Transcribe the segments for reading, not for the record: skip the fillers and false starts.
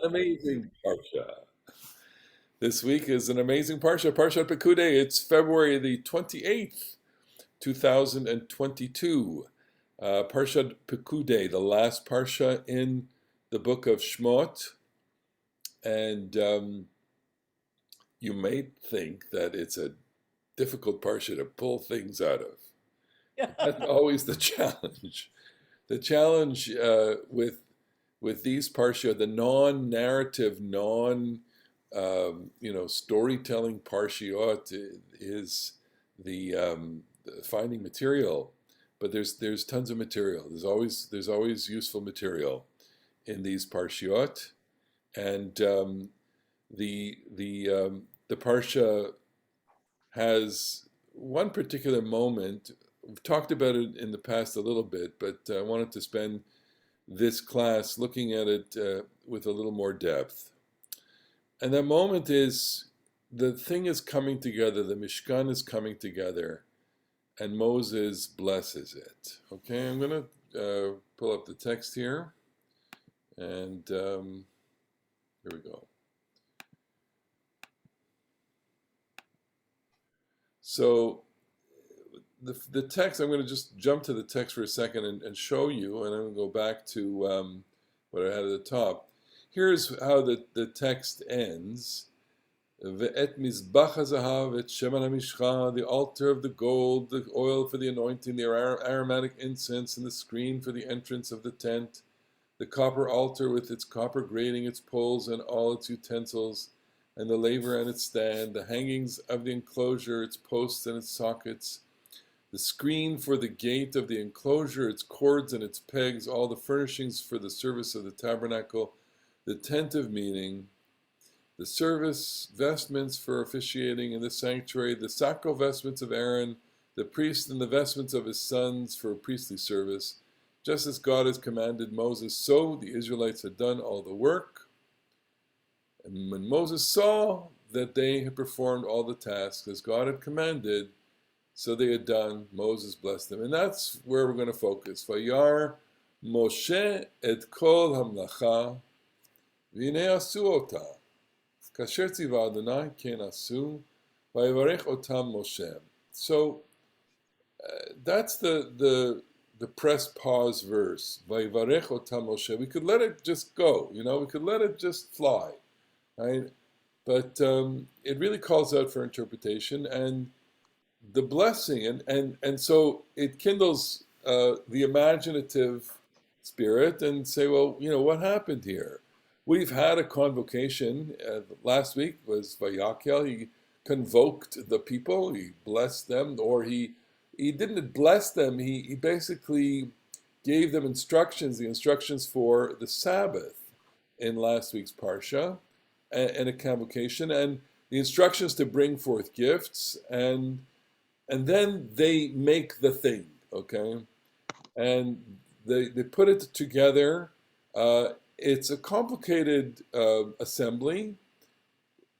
An amazing Parsha. This week is an amazing Parsha, Parsha Pekudei. It's February the 28th, 2022. Parsha Pekudei, the last Parsha in the book of Shmot. And you may think that it's a difficult Parsha to pull things out of. That's always the challenge. The challenge with these parsha, the non-narrative, storytelling parshiot is the finding material. But there's tons of material. There's always useful material in these parshiot, and the parsha has one particular moment. We've talked about it in the past a little bit, but I wanted to spend this class looking at it with a little more depth. And that moment is the thing is coming together, the mishkan is coming together, and Moses blesses it. Okay, I'm going to pull up the text here, and here we go. So the text, I'm going to just jump to the text for a second and show you, and I'm going to go back to what I had at the top. Here's how the text ends. Ve'et mizbach hazahav, et shemen hamishcha, the altar of the gold, the oil for the anointing, the aromatic incense, and the screen for the entrance of the tent, the copper altar with its copper grating, its poles, and all its utensils, and the laver and its stand, the hangings of the enclosure, its posts and its sockets, the screen for the gate of the enclosure, its cords and its pegs, all the furnishings for the service of the tabernacle, the tent of meeting, the service vestments for officiating in the sanctuary, the sacral vestments of Aaron, the priest, and the vestments of his sons for priestly service. Just as God has commanded Moses, so the Israelites had done all the work. And when Moses saw that they had performed all the tasks as God had commanded, so they had done, Moses blessed them. And that's where we're going to focus. Vayar Moshe et kol hamlacha v'nei asu ota. Kasher tziva Adonai ken asu vayivarech otam Moshe. So that's the press pause verse. Vayivarech otam Moshe. We could let it just go, we could let it just fly, right? But it really calls out for interpretation and the blessing, and so it kindles the imaginative spirit and say, well, what happened here? We've had a convocation. Last week was Vayakel. He convoked the people. He blessed them, or he didn't bless them. He basically gave them instructions, the instructions for the Sabbath in last week's parsha, and a convocation, and the instructions to bring forth gifts, and then they make the thing, okay? And they put it together. It's a complicated assembly,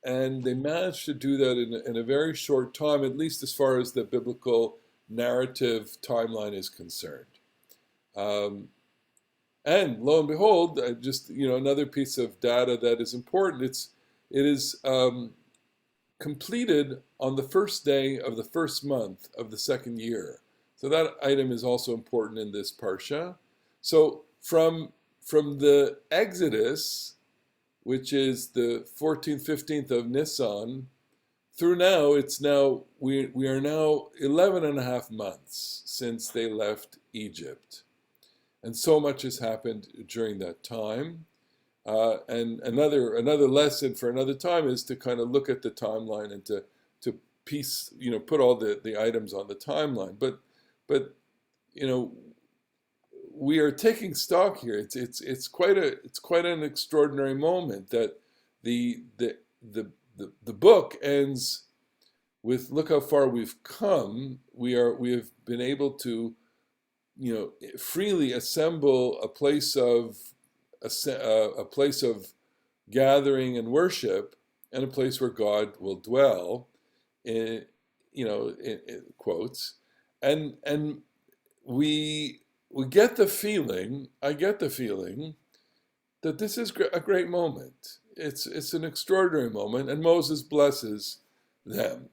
and they managed to do that in a very short time, at least as far as the biblical narrative timeline is concerned. And lo and behold, just another piece of data that is important. It is completed on the first day of the first month of the second year. So that item is also important in this parsha. So from the Exodus, which is the 14th, 15th of Nisan, through now, we are now 11 and a half months since they left Egypt. And so much has happened during that time. And another lesson for another time is to kind of look at the timeline and to piece, put all the items on the timeline. But we are taking stock here. It's quite an extraordinary moment that the book ends with, look how far we've come. We have been able to freely assemble a place of gathering and worship, and a place where God will dwell, in quotes, and we get the feeling. I get the feeling that this is a great moment. It's an extraordinary moment, and Moses blesses them.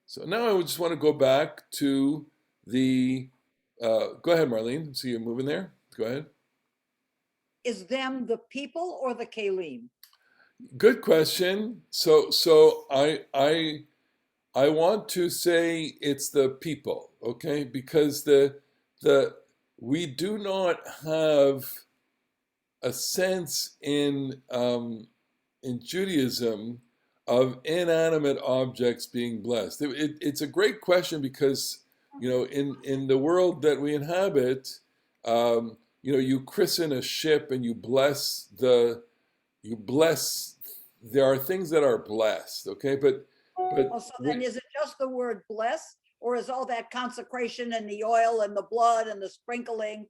So now I just want to go back to the. Go ahead, Marlene. See you moving there. Go ahead. Is them the people or the Kalim? Good question. So I want to say it's the people, okay? Because the we do not have a sense in Judaism of inanimate objects being blessed. It's a great question because in the world that we inhabit, you christen a ship and you bless. There are things that are blessed, okay, but So then is it just the word bless, or is all that consecration and the oil and the blood and the sprinkling?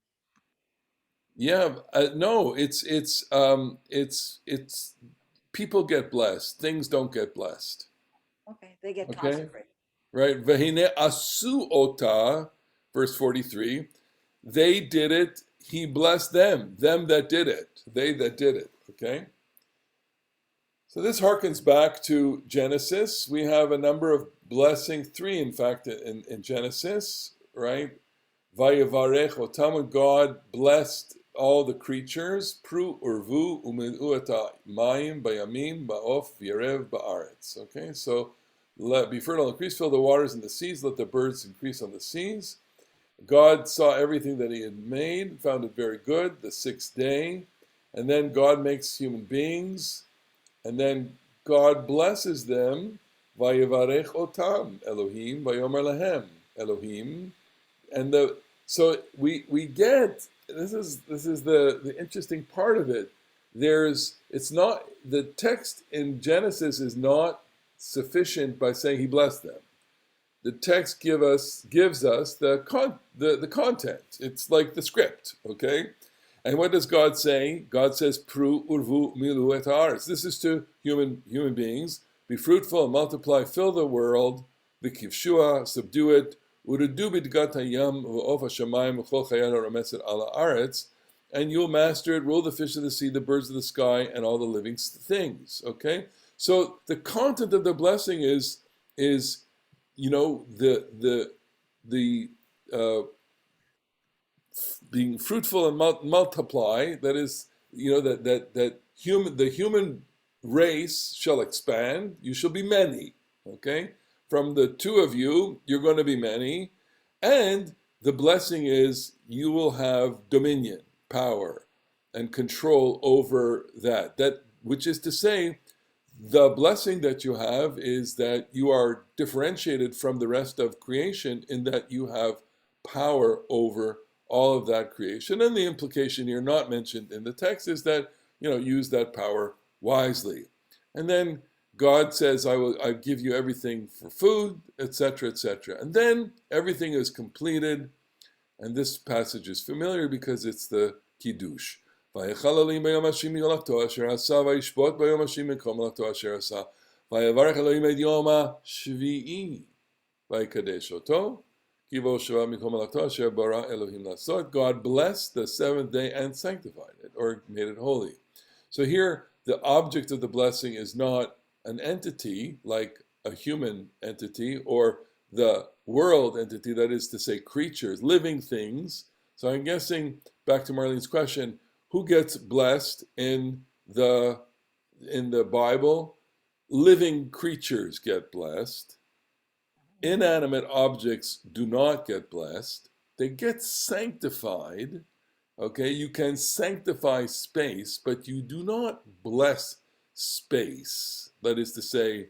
yeah, no, it's people get blessed. Things don't get blessed. Okay, they get Okay, consecrated. right? Vehine asu ota, verse 43. They did it. He blessed them. Them that did it. They that did it. Okay. So this harkens back to Genesis. We have a number of blessing, three in fact in Genesis, right? Vayevarech otam, God blessed all the creatures. Pru urvu umilu eta mayim bayamim ba'of v'yerev ba'aretz. Okay, so be fertile, increase, fill the waters and the seas. Let the birds increase on the seas. God saw everything that He had made, found it very good. The sixth day, and then God makes human beings. And then God blesses them, Vayevarech otam, Elohim, Vayomer lahem, Elohim. And so we get this is the interesting part of it. It's not the text in Genesis is not sufficient by saying He blessed them. The text gives us the content. It's like the script, okay? And what does God say? God says, "Pru urvu milu et haaretz." This is to human beings. Be fruitful and multiply, fill the world, v'kivshua, subdue it, uredu bidgat hayam v'of hashamayim v'chol chayat harametzet ala aretz, and you'll master it. Rule the fish of the sea, the birds of the sky, and all the living things. Okay, so the content of the blessing is the being fruitful and multiply. That is, the human race shall expand. You shall be many. Okay, from the two of you, you're going to be many, and the blessing is you will have dominion, power, and control over that. That which is to say, the blessing that you have is that you are differentiated from the rest of creation in that you have power over all of that creation. And the implication here, not mentioned in the text, is that use that power wisely. And then God says, I give you everything for food, etc., etc. And then everything is completed. And this passage is familiar because it's the Kiddush. ויכל אלוהים ביום השמיני מלאכתו אשר עשה וישפוט ביום השמיני כל מלאכתו אשר עשה ויברך אלוהים את יום השביעי ויקדש אותו כי בו שבה מכל מלאכתו אשר ברא אלוהים לעשות. God blessed the seventh day and sanctified it, or made it holy. So here the object of the blessing is not an entity like a human entity or the world entity, that is to say creatures, living things. So I'm guessing, back to Marlene's question, who gets blessed in the Bible? Living creatures get blessed. Inanimate objects do not get blessed. They get sanctified. Okay, you can sanctify space, but you do not bless space. That is to say,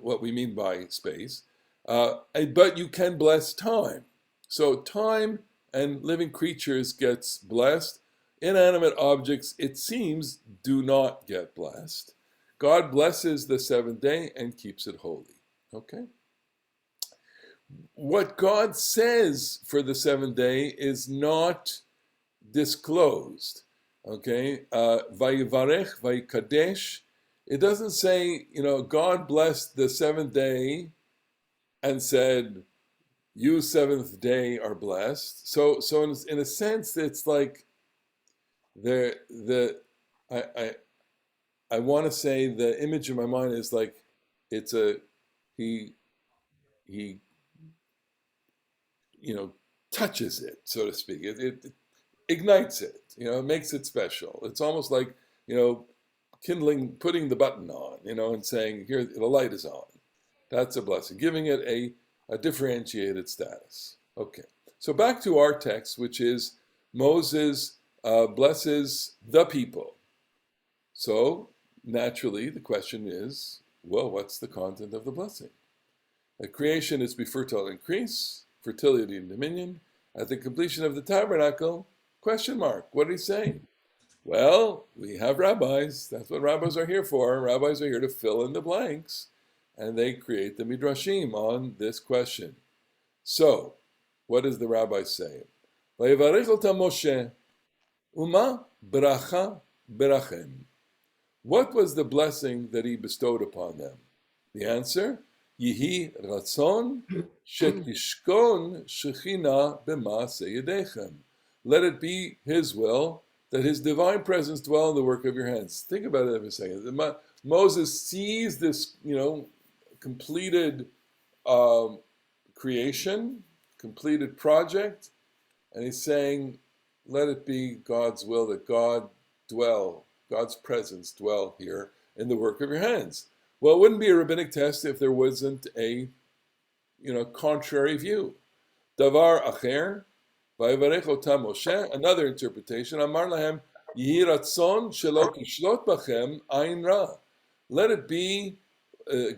what we mean by space. But you can bless time. So time and living creatures gets blessed. Inanimate objects, it seems, do not get blessed. God blesses the seventh day and keeps it holy. Okay? What God says for the seventh day is not disclosed. Okay? Vayivarech, vayikadesh. It doesn't say, God blessed the seventh day and said, you seventh day are blessed. So in a sense, it's like the I I want to say the image in my mind is like it's a he he touches it, so to speak. It ignites it, it makes it special. It's almost like, kindling, putting the button on, and saying, here, the light is on. That's a blessing, giving it a differentiated status. Okay, so back to our text, which is Moses blesses the people. So naturally, the question is, well, what's the content of the blessing? That creation is be fertile and increase, fertility and dominion. At the completion of the tabernacle, question mark, what did he say? Well, we have rabbis. That's what rabbis are here for. Rabbis are here to fill in the blanks, and they create the midrashim on this question. So, what does the rabbi say? Vayivarech ota Moshe, uma bracha berachem. What was the blessing that he bestowed upon them? The answer, Yihi ratzon shetishkon shechina b'maaseh yedechem. Let it be his will that his divine presence dwell in the work of your hands. Think about it for a second. Moses sees this, completed creation, completed project, and he's saying, let it be God's will that God's presence dwell here in the work of your hands. Well, it wouldn't be a rabbinic test if there wasn't a, contrary view. Davar acher, vayivarech otam Moshe, another interpretation, amar lahem, yihi ratzon shelo kishlot bachem ayin ra. Let it be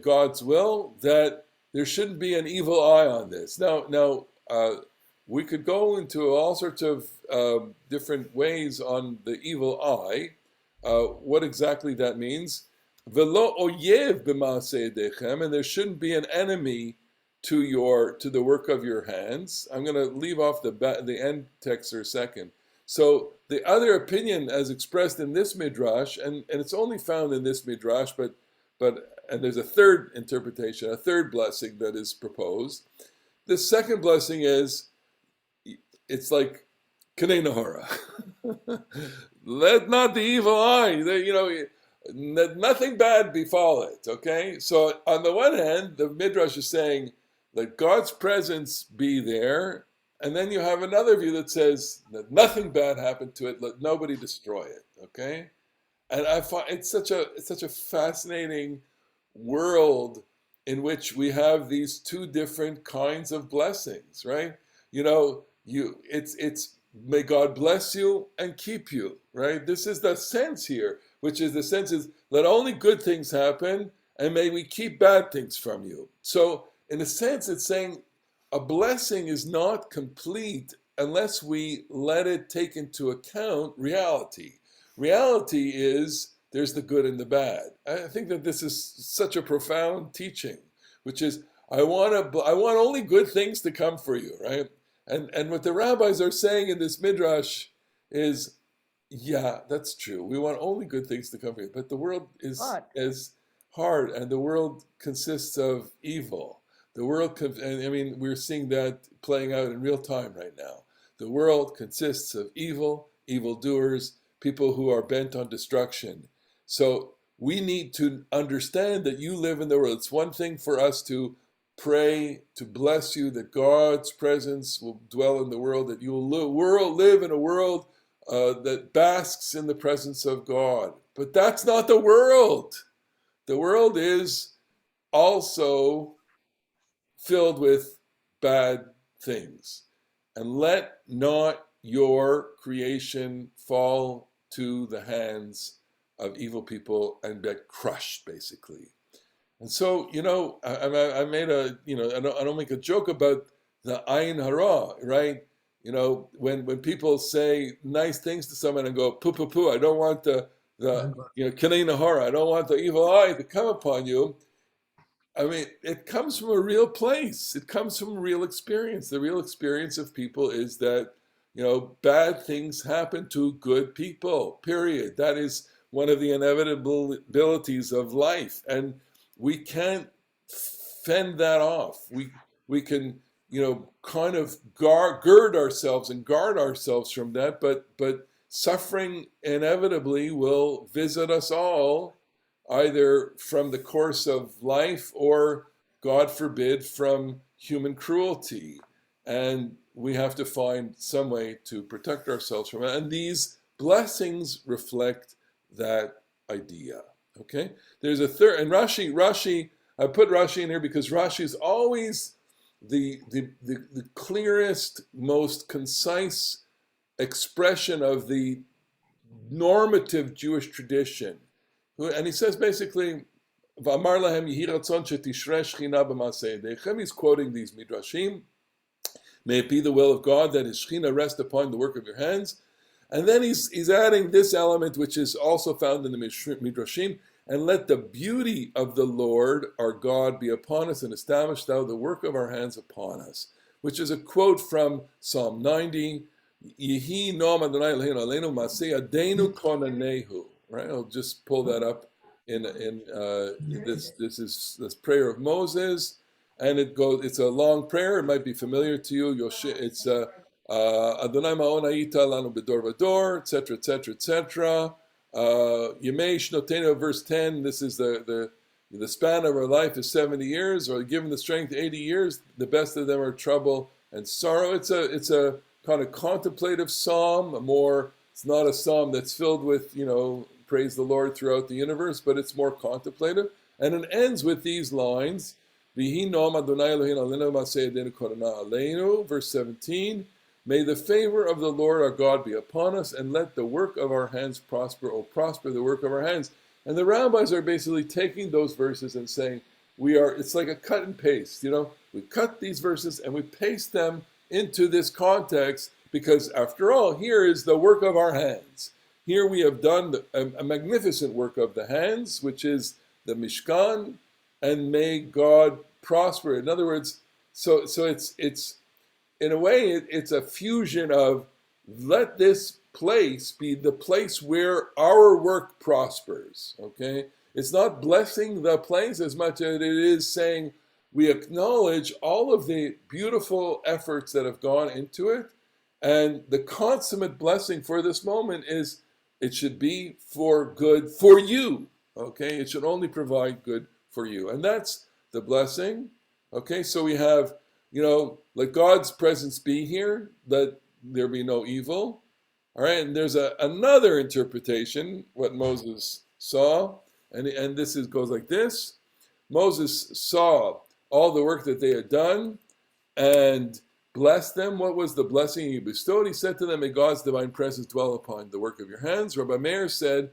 God's will that there shouldn't be an evil eye on this. Now, we could go into all sorts of different ways on the evil eye, what exactly that means. Velo oyev b'maaseh yedechem, and there shouldn't be an enemy to the work of your hands. I'm going to leave off the end text for a second. So the other opinion, as expressed in this midrash, and it's only found in this midrash, but there's a third interpretation, a third blessing that is proposed. The second blessing is, it's like Kanei Nahara. Let not the evil eye, nothing bad befall it, okay? So on the one hand, the Midrash is saying, let God's presence be there, and then you have another view that says, let nothing bad happen to it, let nobody destroy it, okay? And I find it's such a fascinating world in which we have these two different kinds of blessings, right? It's may God bless you and keep you, right? This is the sense here, which is the sense is let only good things happen and may we keep bad things from you. So in a sense, it's saying a blessing is not complete unless we let it take into account reality. Reality is there's the good and the bad. I think that this is such a profound teaching, which is I want only good things to come for you, right? And what the rabbis are saying in this midrash is, yeah, that's true. We want only good things to come for you, but the world is hard, and the world consists of evil. The world, we're seeing that playing out in real time right now. The world consists of evildoers, people who are bent on destruction. So we need to understand that you live in the world. It's one thing for us to pray to bless you, that God's presence will dwell in the world, that you will live in a world that basks in the presence of God. But that's not the world. The world is also filled with bad things. And let not your creation fall to the hands of evil people and get crushed, basically. And so, I made I don't make a joke about the ayin hara, right? When people say nice things to someone and go, poo, I don't want the kanei nahara, I don't want the evil eye to come upon you. I mean, it comes from a real place. It comes from real experience. The real experience of people is that, bad things happen to good people, period. That is one of the inevitabilities of life. And we can't fend that off. We can, kind of gird ourselves and guard ourselves from that, but suffering inevitably will visit us all, either from the course of life or, God forbid, from human cruelty. And we have to find some way to protect ourselves from it. And these blessings reflect that idea. Okay? There's a third, and Rashi, I put Rashi in here because Rashi is always the clearest, most concise expression of the normative Jewish tradition. And he says basically, V'amar lahem yehi ratzon shetishre shechina b'maseh yedechem. He's quoting these midrashim. May it be the will of God that His Shekhinah rest upon the work of your hands. And then he's adding this element, which is also found in the midrashim. And let the beauty of the Lord our God be upon us, and establish thou the work of our hands upon us. Which is a quote from Psalm 90. Yehi noam Adonai Eloheinu aleinu maseh yadeinu konanehu. Right? I'll just pull that up in this prayer of Moses, and it's a long prayer. It might be familiar to you. It's Adonai ma'on hayita lanu b'dor v'dor, etc., etc., etc. Yemei shnotenu, verse 10. This is the span of our life is 70 years, or given the strength 80 years. The best of them are trouble and sorrow. It's a kind of contemplative psalm. It's not a psalm that's filled with praise the Lord throughout the universe, but it's more contemplative. And it ends with these lines, V'hi noam Adonai Eloheinu aleinu maseh yadeinu korana aleinu, verse 17, may the favor of the Lord our God be upon us, and let the work of our hands prosper, or prosper the work of our hands. And the rabbis are basically taking those verses and saying, it's like a cut and paste, we cut these verses and we paste them into this context, because after all, here is the work of our hands. Here we have done a magnificent work of the hands, which is the mishkan, and may God prosper. In other words, so it's in a way it's a fusion of, let this place be the place where our work prospers. Okay, it's not blessing the place as much as it is saying we acknowledge all of the beautiful efforts that have gone into it, and the consummate blessing for this moment is, it should be for good for you. Okay, it should only provide good for you, and that's the blessing. Okay, so we have, let God's presence be here, let there be no evil. All right, and there's another interpretation, what Moses saw, and this goes like this. Moses saw all the work that they had done and blessed them. What was the blessing he bestowed? He said to them, may God's divine presence dwell upon the work of your hands. Rabbi Meir said,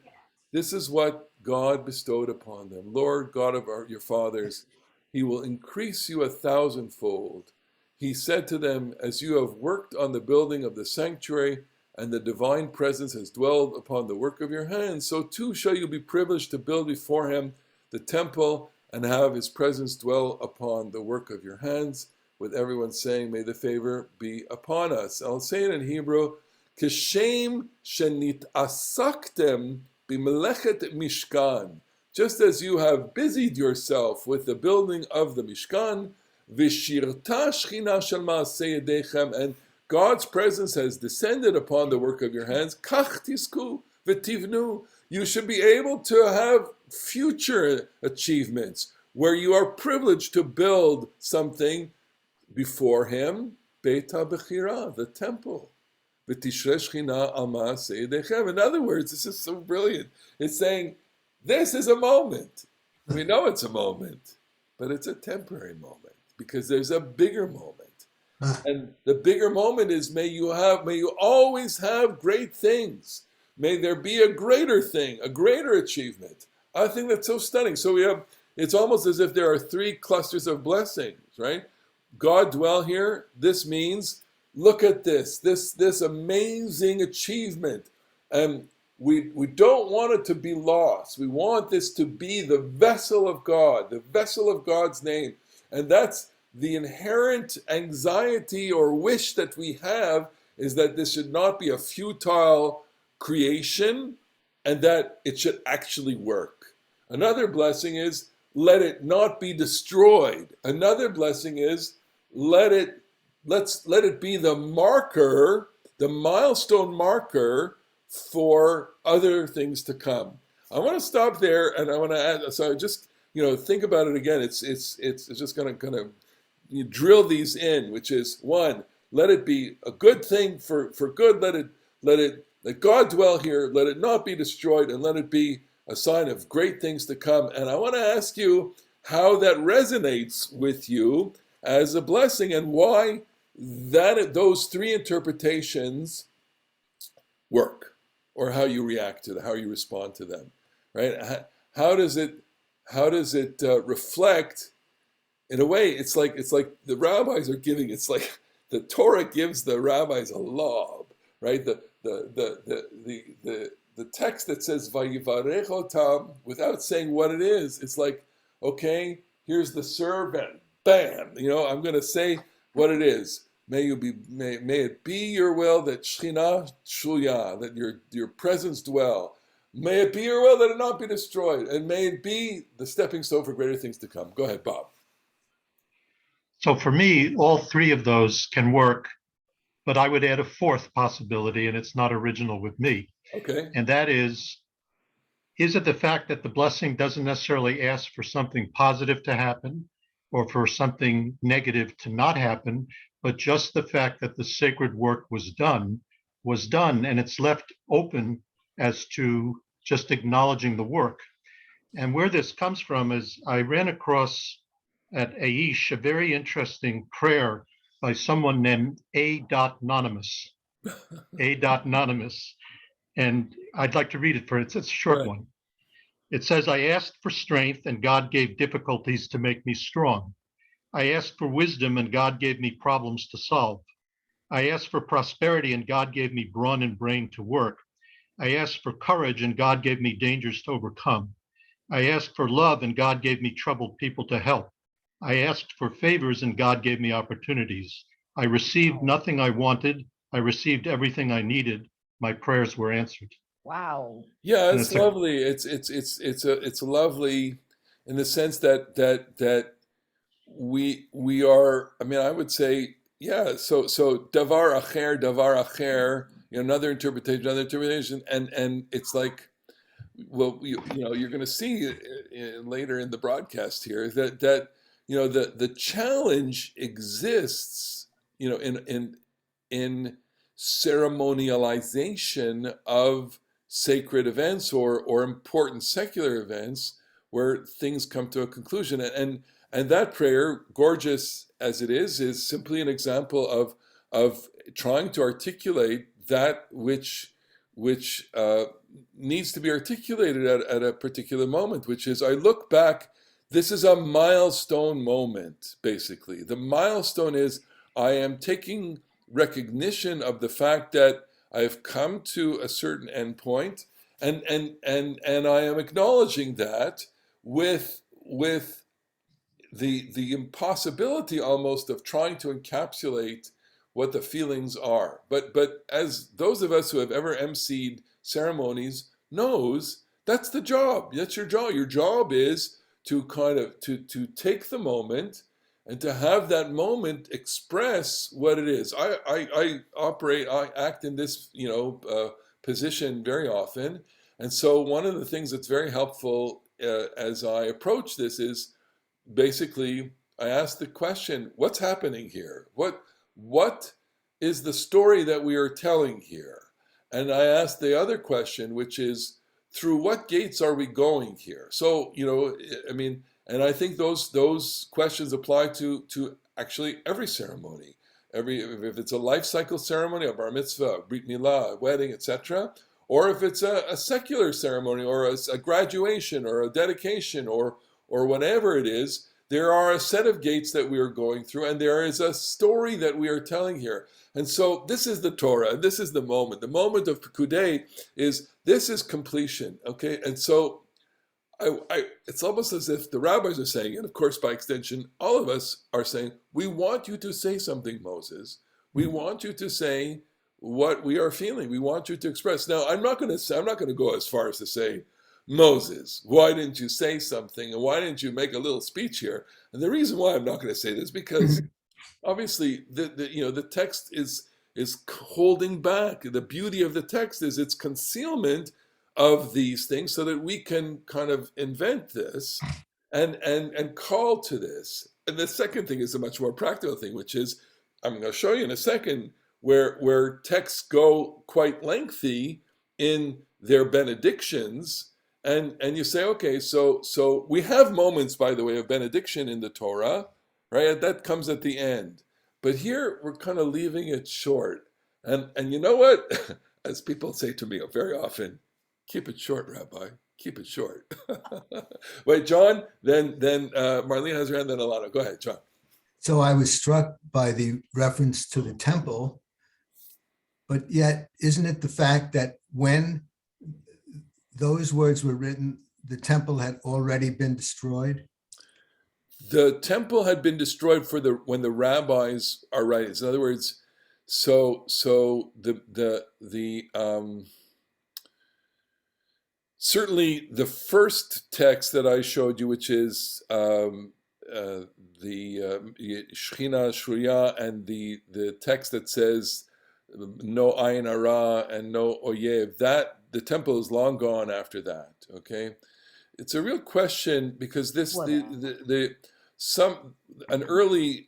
this is what God bestowed upon them. Lord God of your fathers, He will increase you 1,000-fold. He said to them, as you have worked on the building of the sanctuary, and the divine presence has dwelled upon the work of your hands, so too shall you be privileged to build before Him the temple, and have His presence dwell upon the work of your hands, with everyone saying, may the favor be upon us. I'll say it in Hebrew, Kishem shenit asaktem b'melechet mishkan. Just as you have busied yourself with the building of the mishkan, v'shirta shchina shel ma'aseh yedechem, and God's presence has descended upon the work of your hands, kach tisku v'tivnu. You should be able to have future achievements where you are privileged to build something before Him, Beta Bechira, the temple. V'tishre shchina al ma'aseh yedechem. In other words, this is so brilliant. It's saying, this is a moment. We know it's a moment, but it's a temporary moment, because there's a bigger moment. And the bigger moment is, may you always have great things. May there be a greater thing, a greater achievement. I think that's so stunning. So it's almost as if there are three clusters of blessings, right? God dwell here. This means, look at this amazing achievement. And we don't want it to be lost. We want this to be the vessel of God, the vessel of God's name. And that's the inherent anxiety or wish that we have, is that this should not be a futile creation, and that it should actually work. Another blessing is, let it not be destroyed. Another blessing is, let it be the marker, the milestone marker for other things to come. I want to stop there, and I want to add. So just think about it again. It's just going to drill these in, which is one. Let it be a good thing for good. Let God dwell here. Let it not be destroyed, and let it be a sign of great things to come. And I want to ask you how that resonates with you as a blessing, and why those three interpretations work, or how you react to them, how you respond to them, right? How does it reflect? In a way, it's like the rabbis are giving. It's like the Torah gives the rabbis a lob, right? The text that says Vayivarech otam, without saying what it is, it's like, okay, here's the servant. Bam! I'm going to say what it is. May it be your will that Shechina Shuya, that your presence dwell. May it be your will that it not be destroyed, and may it be the stepping stone for greater things to come. Go ahead, Bob. So for me, all three of those can work, but I would add a fourth possibility, and it's not original with me. Okay. And that is it the fact that the blessing doesn't necessarily ask for something positive to happen or for something negative to not happen, but just the fact that the sacred work was done, and it's left open as to just acknowledging the work. And where this comes from is I ran across at Aish a very interesting prayer by someone named A.Anonymous. A.Anonymous. And I'd like to read it for it. It's a short one. It says, I asked for strength and God gave difficulties to make me strong. I asked for wisdom and God gave me problems to solve. I asked for prosperity and God gave me brawn and brain to work. I asked for courage and God gave me dangers to overcome. I asked for love and God gave me troubled people to help. I asked for favors and God gave me opportunities. I received nothing I wanted. I received everything I needed. My prayers were answered. Wow. Yeah, it's lovely. It's lovely in the sense that we are. I mean, I would say, yeah. So davar acher, another interpretation, and it's like, well, you're going to see later in the broadcast here that the challenge exists, in ceremonialization of sacred events or important secular events where things come to a conclusion, and that prayer, gorgeous as it is simply an example of trying to articulate that which needs to be articulated at a particular moment, which is, I look back, this is a milestone moment, basically. The milestone is, I am taking recognition of the fact that I've come to a certain endpoint, and I am acknowledging that with the impossibility almost of trying to encapsulate what the feelings are. But as those of us who have ever emceed ceremonies knows, that's the job. That's your job. Your job is to kind of to take the moment and to have that moment express what it is. I act in this position very often, and so one of the things that's very helpful as I approach this is basically I ask the question: what's happening here? What is the story that we are telling here? And I ask the other question, which is, through what gates are we going here? So, I mean, and I think those questions apply to actually every ceremony. If it's a life cycle ceremony, a bar mitzvah, a brit milah, a wedding, etc., or if it's a secular ceremony, or a graduation, or a dedication, or whatever it is, there are a set of gates that we are going through, and there is a story that we are telling here. And so this is the Torah, and this is the moment. The moment of Pekudei this is completion, okay? And so it's almost as if the rabbis are saying, and of course by extension, all of us are saying, we want you to say something, Moses. We want you to say what we are feeling. We want you to express. Now, I'm not going to go as far as to say, Moses, why didn't you say something? And why didn't you make a little speech here? And the reason why I'm not going to say this is because obviously the text is is holding back. The beauty of the text is its concealment of these things so that we can kind of invent this and call to this. And the second thing is a much more practical thing, which is, I'm going to show you in a second, where texts go quite lengthy in their benedictions, and you say, okay, so we have moments, by the way, of benediction in the Torah, right? That comes at the end. But here we're kind of leaving it short. And you know what? As people say to me very often, keep it short, Rabbi. Keep it short. Wait, John, then Marlene has her hand, then Alana. Go ahead, John. So I was struck by the reference to the temple, but yet isn't it the fact that when those words were written, the temple had already been destroyed? The temple had been destroyed when the rabbis are writing. In other words, so the certainly the first text that I showed you, which is the Shechina Shruya, and the text that says no ayin hara and no oyev, that the temple is long gone after that. Okay, it's a real question because an early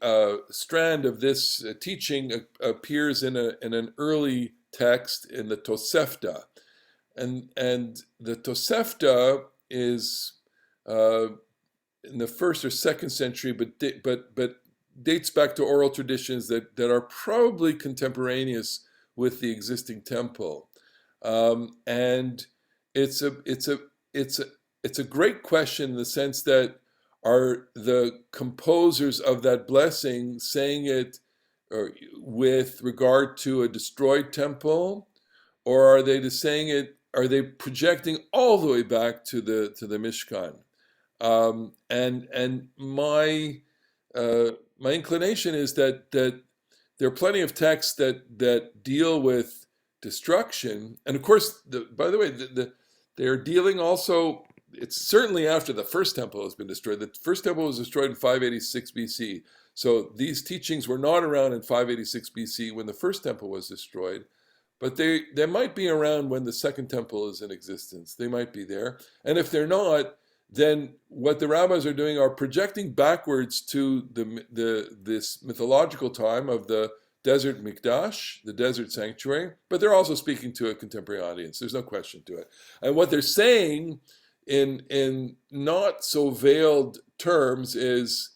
strand of this teaching appears in an early text in the Tosefta, and the Tosefta is in the 1st or 2nd century, but dates back to oral traditions that are probably contemporaneous with the existing temple, and it's a great question in the sense that, are the composers of that blessing saying it with regard to a destroyed temple, or are they saying it? Are they projecting all the way back to the mishkan? And my inclination is that there are plenty of texts that deal with destruction, and of course, by the way, they're dealing also. It's certainly after the first temple has been destroyed. The first temple was destroyed in 586 BC. So these teachings were not around in 586 BC when the first temple was destroyed, but they might be around when the second temple is in existence. They might be there. And if they're not, then what the rabbis are doing are projecting backwards to this mythological time of the desert mikdash, the desert sanctuary, but they're also speaking to a contemporary audience. There's no question to it. And what they're saying in not so veiled terms is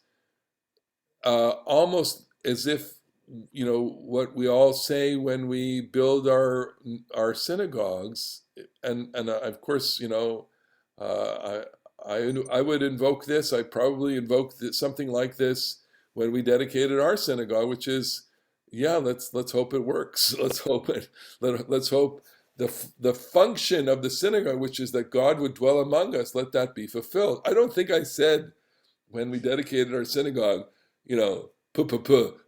almost as if, what we all say when we build our synagogues, and of course, I would invoke this. I probably invoked something like this when we dedicated our synagogue, which is, let's hope it works. Let's hope the function of the synagogue, which is that God would dwell among us, let that be fulfilled. I don't think I said when we dedicated our synagogue, b'li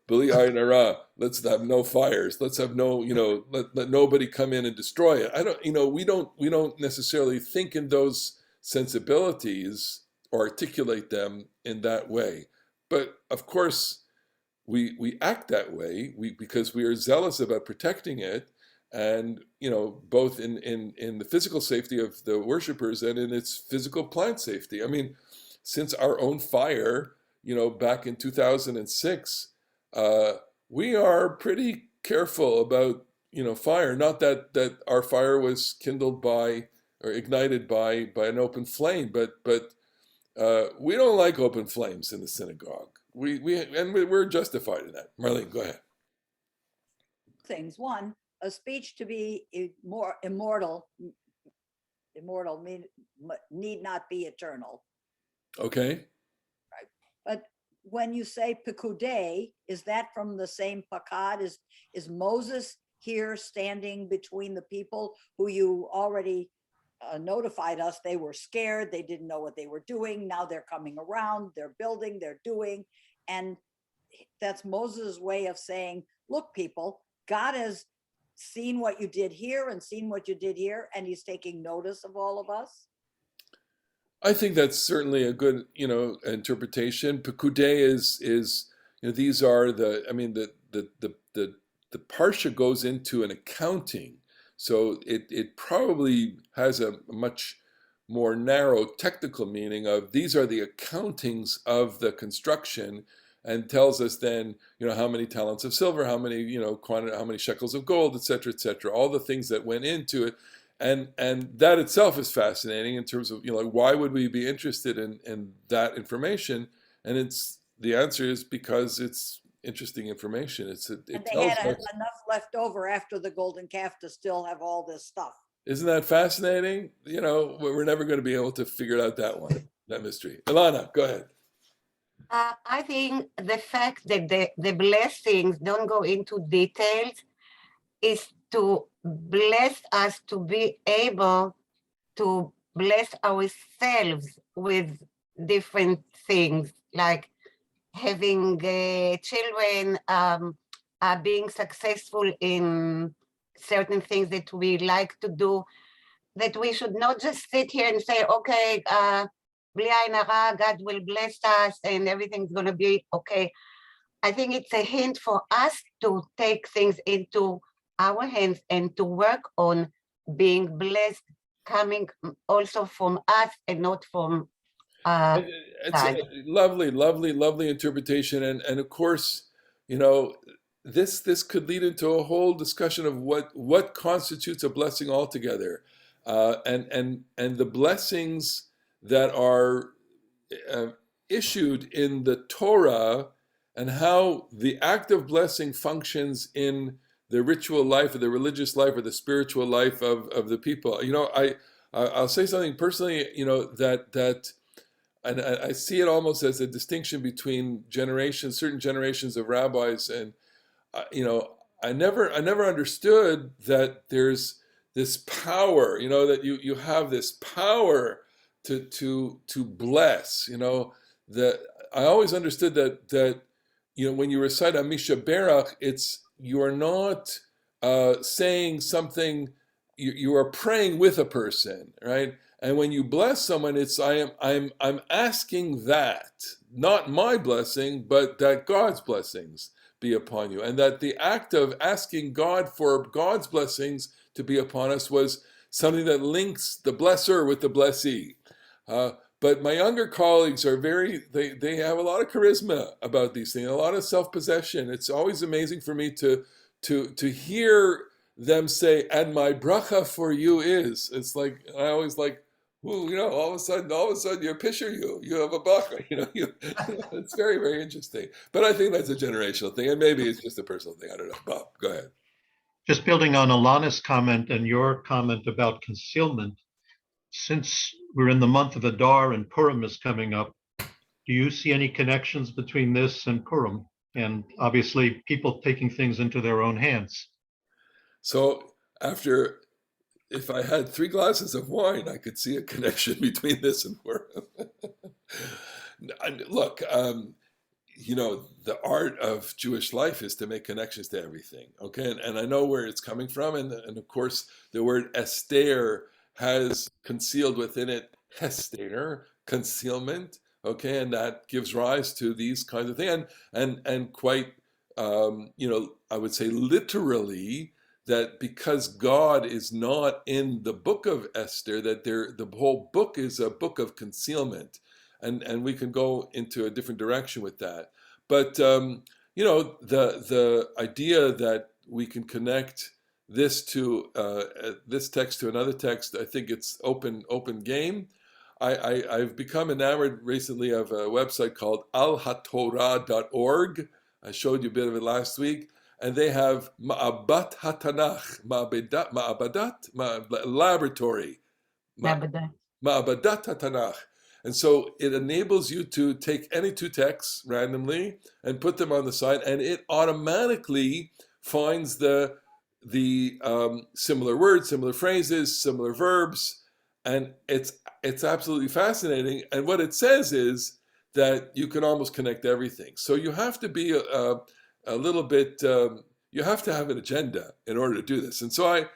ayin hara, let's have no fires, let's have no, let nobody come in and destroy it. We don't necessarily think in those sensibilities or articulate them in that way. But of course, we act that way because we are zealous about protecting it, and both in the physical safety of the worshipers and in its physical plant safety. I mean, since our own fire, back in 2006, we are pretty careful about fire. Not that our fire was kindled by or ignited by an open flame, but we don't like open flames in the synagogue. We're justified in that. Marlene, go ahead. Things. One, a speech to be immortal need not be eternal. Okay. Right. But when you say Pekudei, is that from the same pakad? Is Moses here standing between the people who you already notified us they were scared, they didn't know what they were doing, now they're coming around, they're building, they're doing, and that's Moses' way of saying, look, people, God has seen what you did here and seen what you did here, and he's taking notice of all of us? I think that's certainly a good, interpretation. Pekudei is these are the the Parsha goes into an accounting. So it probably has a much more narrow technical meaning of these are the accountings of the construction, and tells us then, how many talents of silver, how many, how many shekels of gold, et cetera, all the things that went into it. And that itself is fascinating in terms of, like, why would we be interested in that information? And the answer is because it's interesting information. It And they tells had us. enough left over after the golden calf to still have all this stuff. Isn't that fascinating? We're never going to be able to figure out that mystery. Ilana, go ahead. I think the fact that the blessings don't go into details is to bless us to be able to bless ourselves with different things, like having children, being successful in certain things that we like to do, that we should not just sit here and say, okay, bli ayin hara, God will bless us and everything's going to be okay. I think it's a hint for us to take things into our hands and to work on being blessed, coming also from us and not from It's a lovely interpretation, and of course, this could lead into a whole discussion of what constitutes a blessing altogether, and the blessings that are issued in the Torah, and how the act of blessing functions in the ritual life or the religious life or the spiritual life of the people. I'll say something personally, that and I see it almost as a distinction between certain generations of rabbis, and I never understood that there's this power, that you have this power to bless. That I always understood that when you recite a Misha Berach, you are not saying something. You are praying with a person, right? And when you bless someone, I'm asking that, not my blessing, but that God's blessings be upon you. And that the act of asking God for God's blessings to be upon us was something that links the blesser with the blessee. But my younger colleagues are they have a lot of charisma about these things, a lot of self-possession. It's always amazing for me to hear them say, and my bracha for you is. It's like, I always like, ooh, all of a sudden you picture you have a bracha, it's very, very interesting. But I think that's a generational thing, and maybe it's just a personal thing. I don't know. Bob, go ahead. Just building on Alana's comment and your comment about concealment, since we're in the month of Adar and Purim is coming up, do you see any connections between this and Purim? And obviously people taking things into their own hands. So if I had 3 glasses of wine, I could see a connection between this and Purim. Look, the art of Jewish life is to make connections to everything, okay? And I know where it's coming from, and of course, the word Esther has concealed within it Hester, concealment, okay? And that gives rise to these kinds of things, and quite, I would say literally, that because God is not in the book of Esther, that the whole book is a book of concealment, and we can go into a different direction with that. But the idea that we can connect this to this text to another text, I think it's open game. I've become enamored recently of a website called alhatorah.org. I showed you a bit of it last week. And they have Ma'abat HaTanach, laboratory. Ma'abadat HaTanach. And so it enables you to take any 2 texts randomly and put them on the side, and it automatically finds the similar words, similar phrases, similar verbs, and it's absolutely fascinating. And what it says is that you can almost connect everything. So you have to be a little bit, you have to have an agenda in order to do this. And so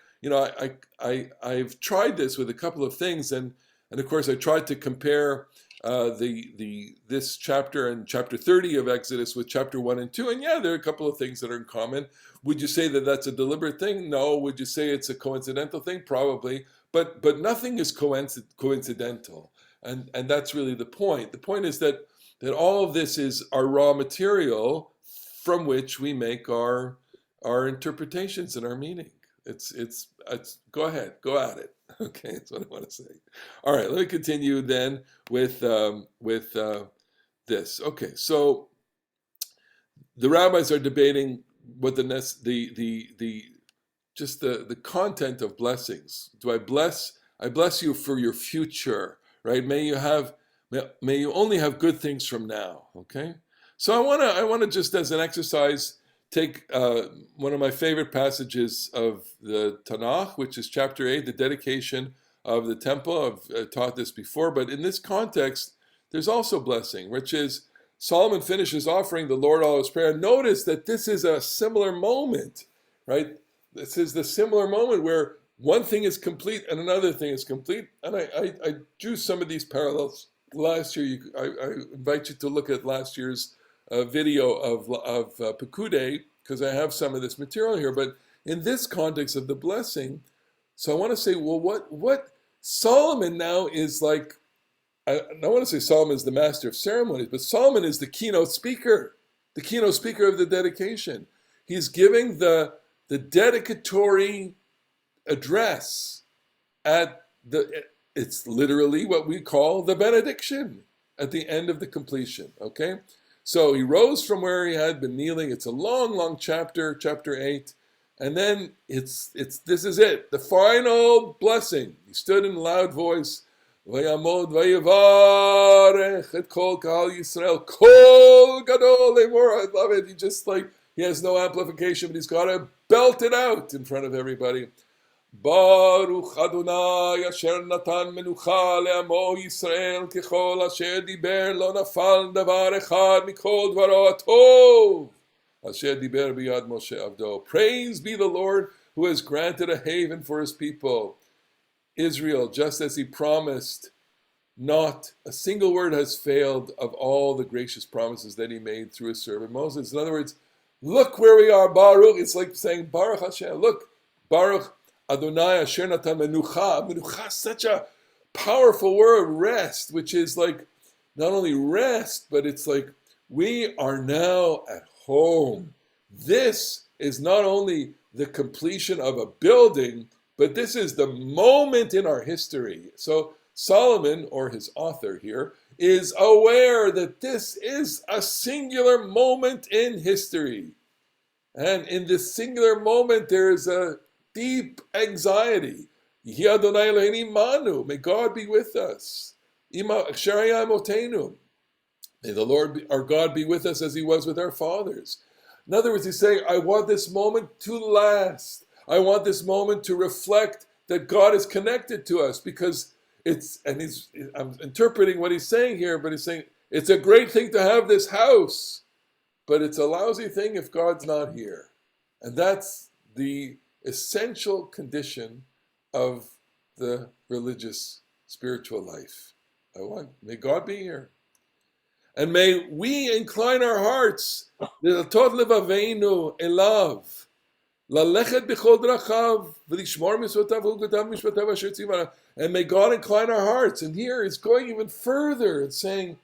I've tried this with a couple of things, and of course I tried to compare this chapter and chapter 30 of Exodus with chapter 1 and 2. And yeah, there are a couple of things that are in common. Would you say that that's a deliberate thing? No. Would you say it's a coincidental thing? Probably. But nothing is coincidental. And that's really the point. The point is that all of this is our raw material from which we make our interpretations and our meaning. It's go ahead, go at it. Okay, that's what I want to say. All right, let me continue then with this. Okay, so the rabbis are debating what the content of blessings. Do I bless? I bless you for your future, right? May you only have good things from now. Okay, so I wanna just as an exercise take one of my favorite passages of the Tanakh, which is chapter 8, the dedication of the temple. I've taught this before, but in this context, there's also blessing, which is Solomon finishes offering the Lord all his prayer. Notice that this is a similar moment, right? This is the similar moment where one thing is complete and another thing is complete. And I drew some of these parallels last year. I invite you to look at last year's video of Pekudei, because I have some of this material here. But in this context of the blessing, so I want to say, well, what Solomon now is like, I want to say Solomon is the master of ceremonies, but Solomon is the keynote speaker of the dedication. He's giving the dedicatory address it's literally what we call the benediction at the end of the completion, okay? So he rose from where he had been kneeling. It's a long chapter, chapter 8. And then this is it, the final blessing. He stood in a loud voice, Vayamod vayevarech et kol kahal Yisrael, kol gadol lemor. I love it. He has no amplification, but he's got to belt it out in front of everybody. Baruch Adonai asher natan menucha le'amo Yisrael kechol asher diber lo nafal davar echad mikol dvaro atov asher diber biyad Moshe avdo. Praise be the Lord who has granted a haven for his people Israel, just as he promised. Not a single word has failed of all the gracious promises that he made through his servant Moses. In other words, look where we are, Baruch. It's like saying Baruch Hashem. Look, Baruch Adonai asher natan menucha. Menucha is such a powerful word, rest, which is like not only rest, but it's like we are now at home. This is not only the completion of a building, but this is the moment in our history. So Solomon, or his author here, is aware that this is a singular moment in history. And in this singular moment, there is a deep anxiety. Yehi Adonai Eloheinu imanu. May God be with us. Ima asher haya imotenu. May the Lord, our God, be with us as he was with our fathers. In other words, he's saying, I want this moment to last. I want this moment to reflect that God is connected to us, because I'm interpreting what he's saying here, but he's saying it's a great thing to have this house, but it's a lousy thing if God's not here. And that's the essential condition of the religious spiritual life. May God be here. And may we incline our hearts, elav, lalechet b'chol drachav, v'lishmor mitzvotav u'gadav mishpatav asher tzivana. And may God incline our hearts. And here it's going even further. It's saying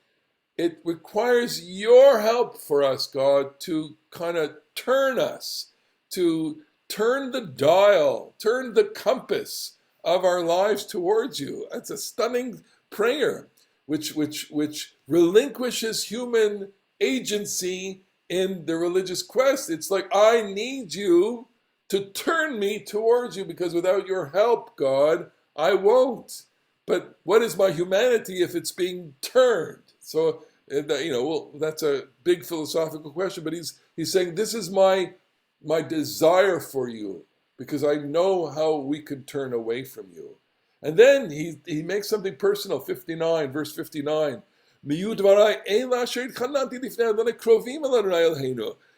it requires your help for us, God, to kind of turn us, to turn the dial, turn the compass of our lives towards you. That's a stunning prayer, which relinquishes human agency in the religious quest. It's like, I need you to turn me towards you, because without your help, God, I won't. But what is my humanity if it's being turned? So, that's a big philosophical question, but he's saying, this is my desire for you, because I know how we could turn away from you. And then he makes something personal, 59, verse 59.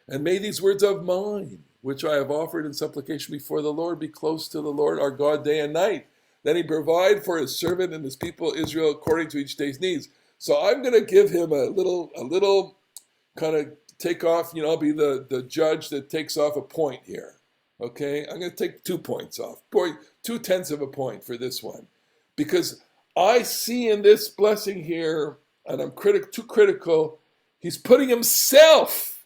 And may these words of mine, which I have offered in supplication before the Lord, be close to the Lord our God day and night. Then he provide for his servant and his people Israel according to each day's needs. So I'm going to give him a little kind of take off, I'll be the judge that takes off a point here. Okay, I'm going to take 2 points off, 2/10 of a point for this one, because I see in this blessing here, and I'm too critical, he's putting himself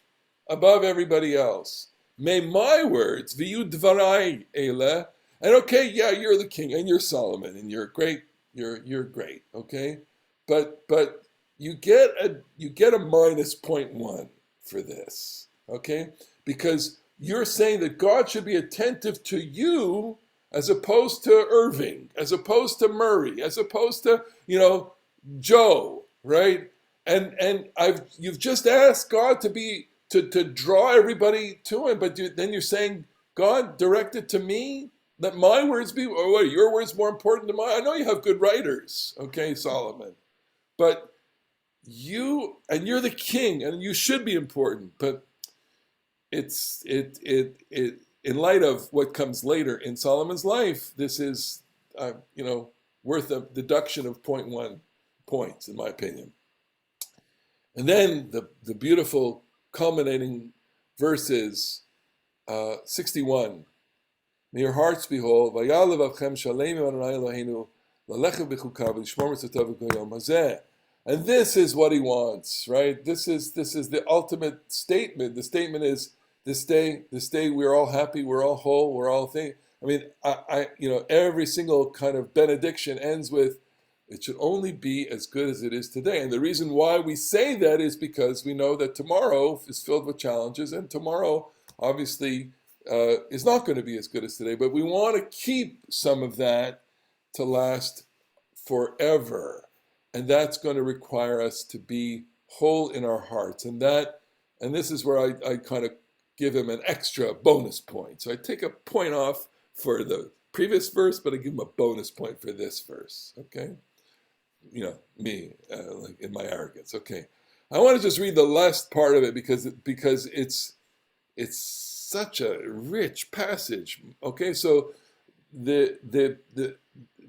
above everybody else. May my words, v'yu dvarai ele, and okay, yeah, you're the king, and you're Solomon, and you're great, you're great, okay, but you get a minus 0.1 for this, okay, because you're saying that God should be attentive to you as opposed to Irving, as opposed to Murray, as opposed to, Joe, right? And you've just asked God to draw everybody to him, but then you're saying, God, direct it to me? Let my words be, or what, are your words more important than mine? I know you have good writers, okay, Solomon, but you're the king, and you should be important, but in light of what comes later in Solomon's life, this is, worth a deduction of 0.1 points, in my opinion. And then the beautiful culminating verses, 61. May your hearts be whole. And this is what he wants, right? This is the ultimate statement. The statement is, this day we're all happy, we're all whole, we're all thing. I mean, every single kind of benediction ends with, it should only be as good as it is today. And the reason why we say that is because we know that tomorrow is filled with challenges, and tomorrow obviously is not going to be as good as today. But we want to keep some of that to last forever. And that's going to require us to be whole in our hearts. And this is where I kind of give him an extra bonus point. So I take a point off for the previous verse, but I give him a bonus point for this verse. Okay? Me, like in my arrogance. Okay. I want to just read the last part of it because it's such a rich passage. Okay, so the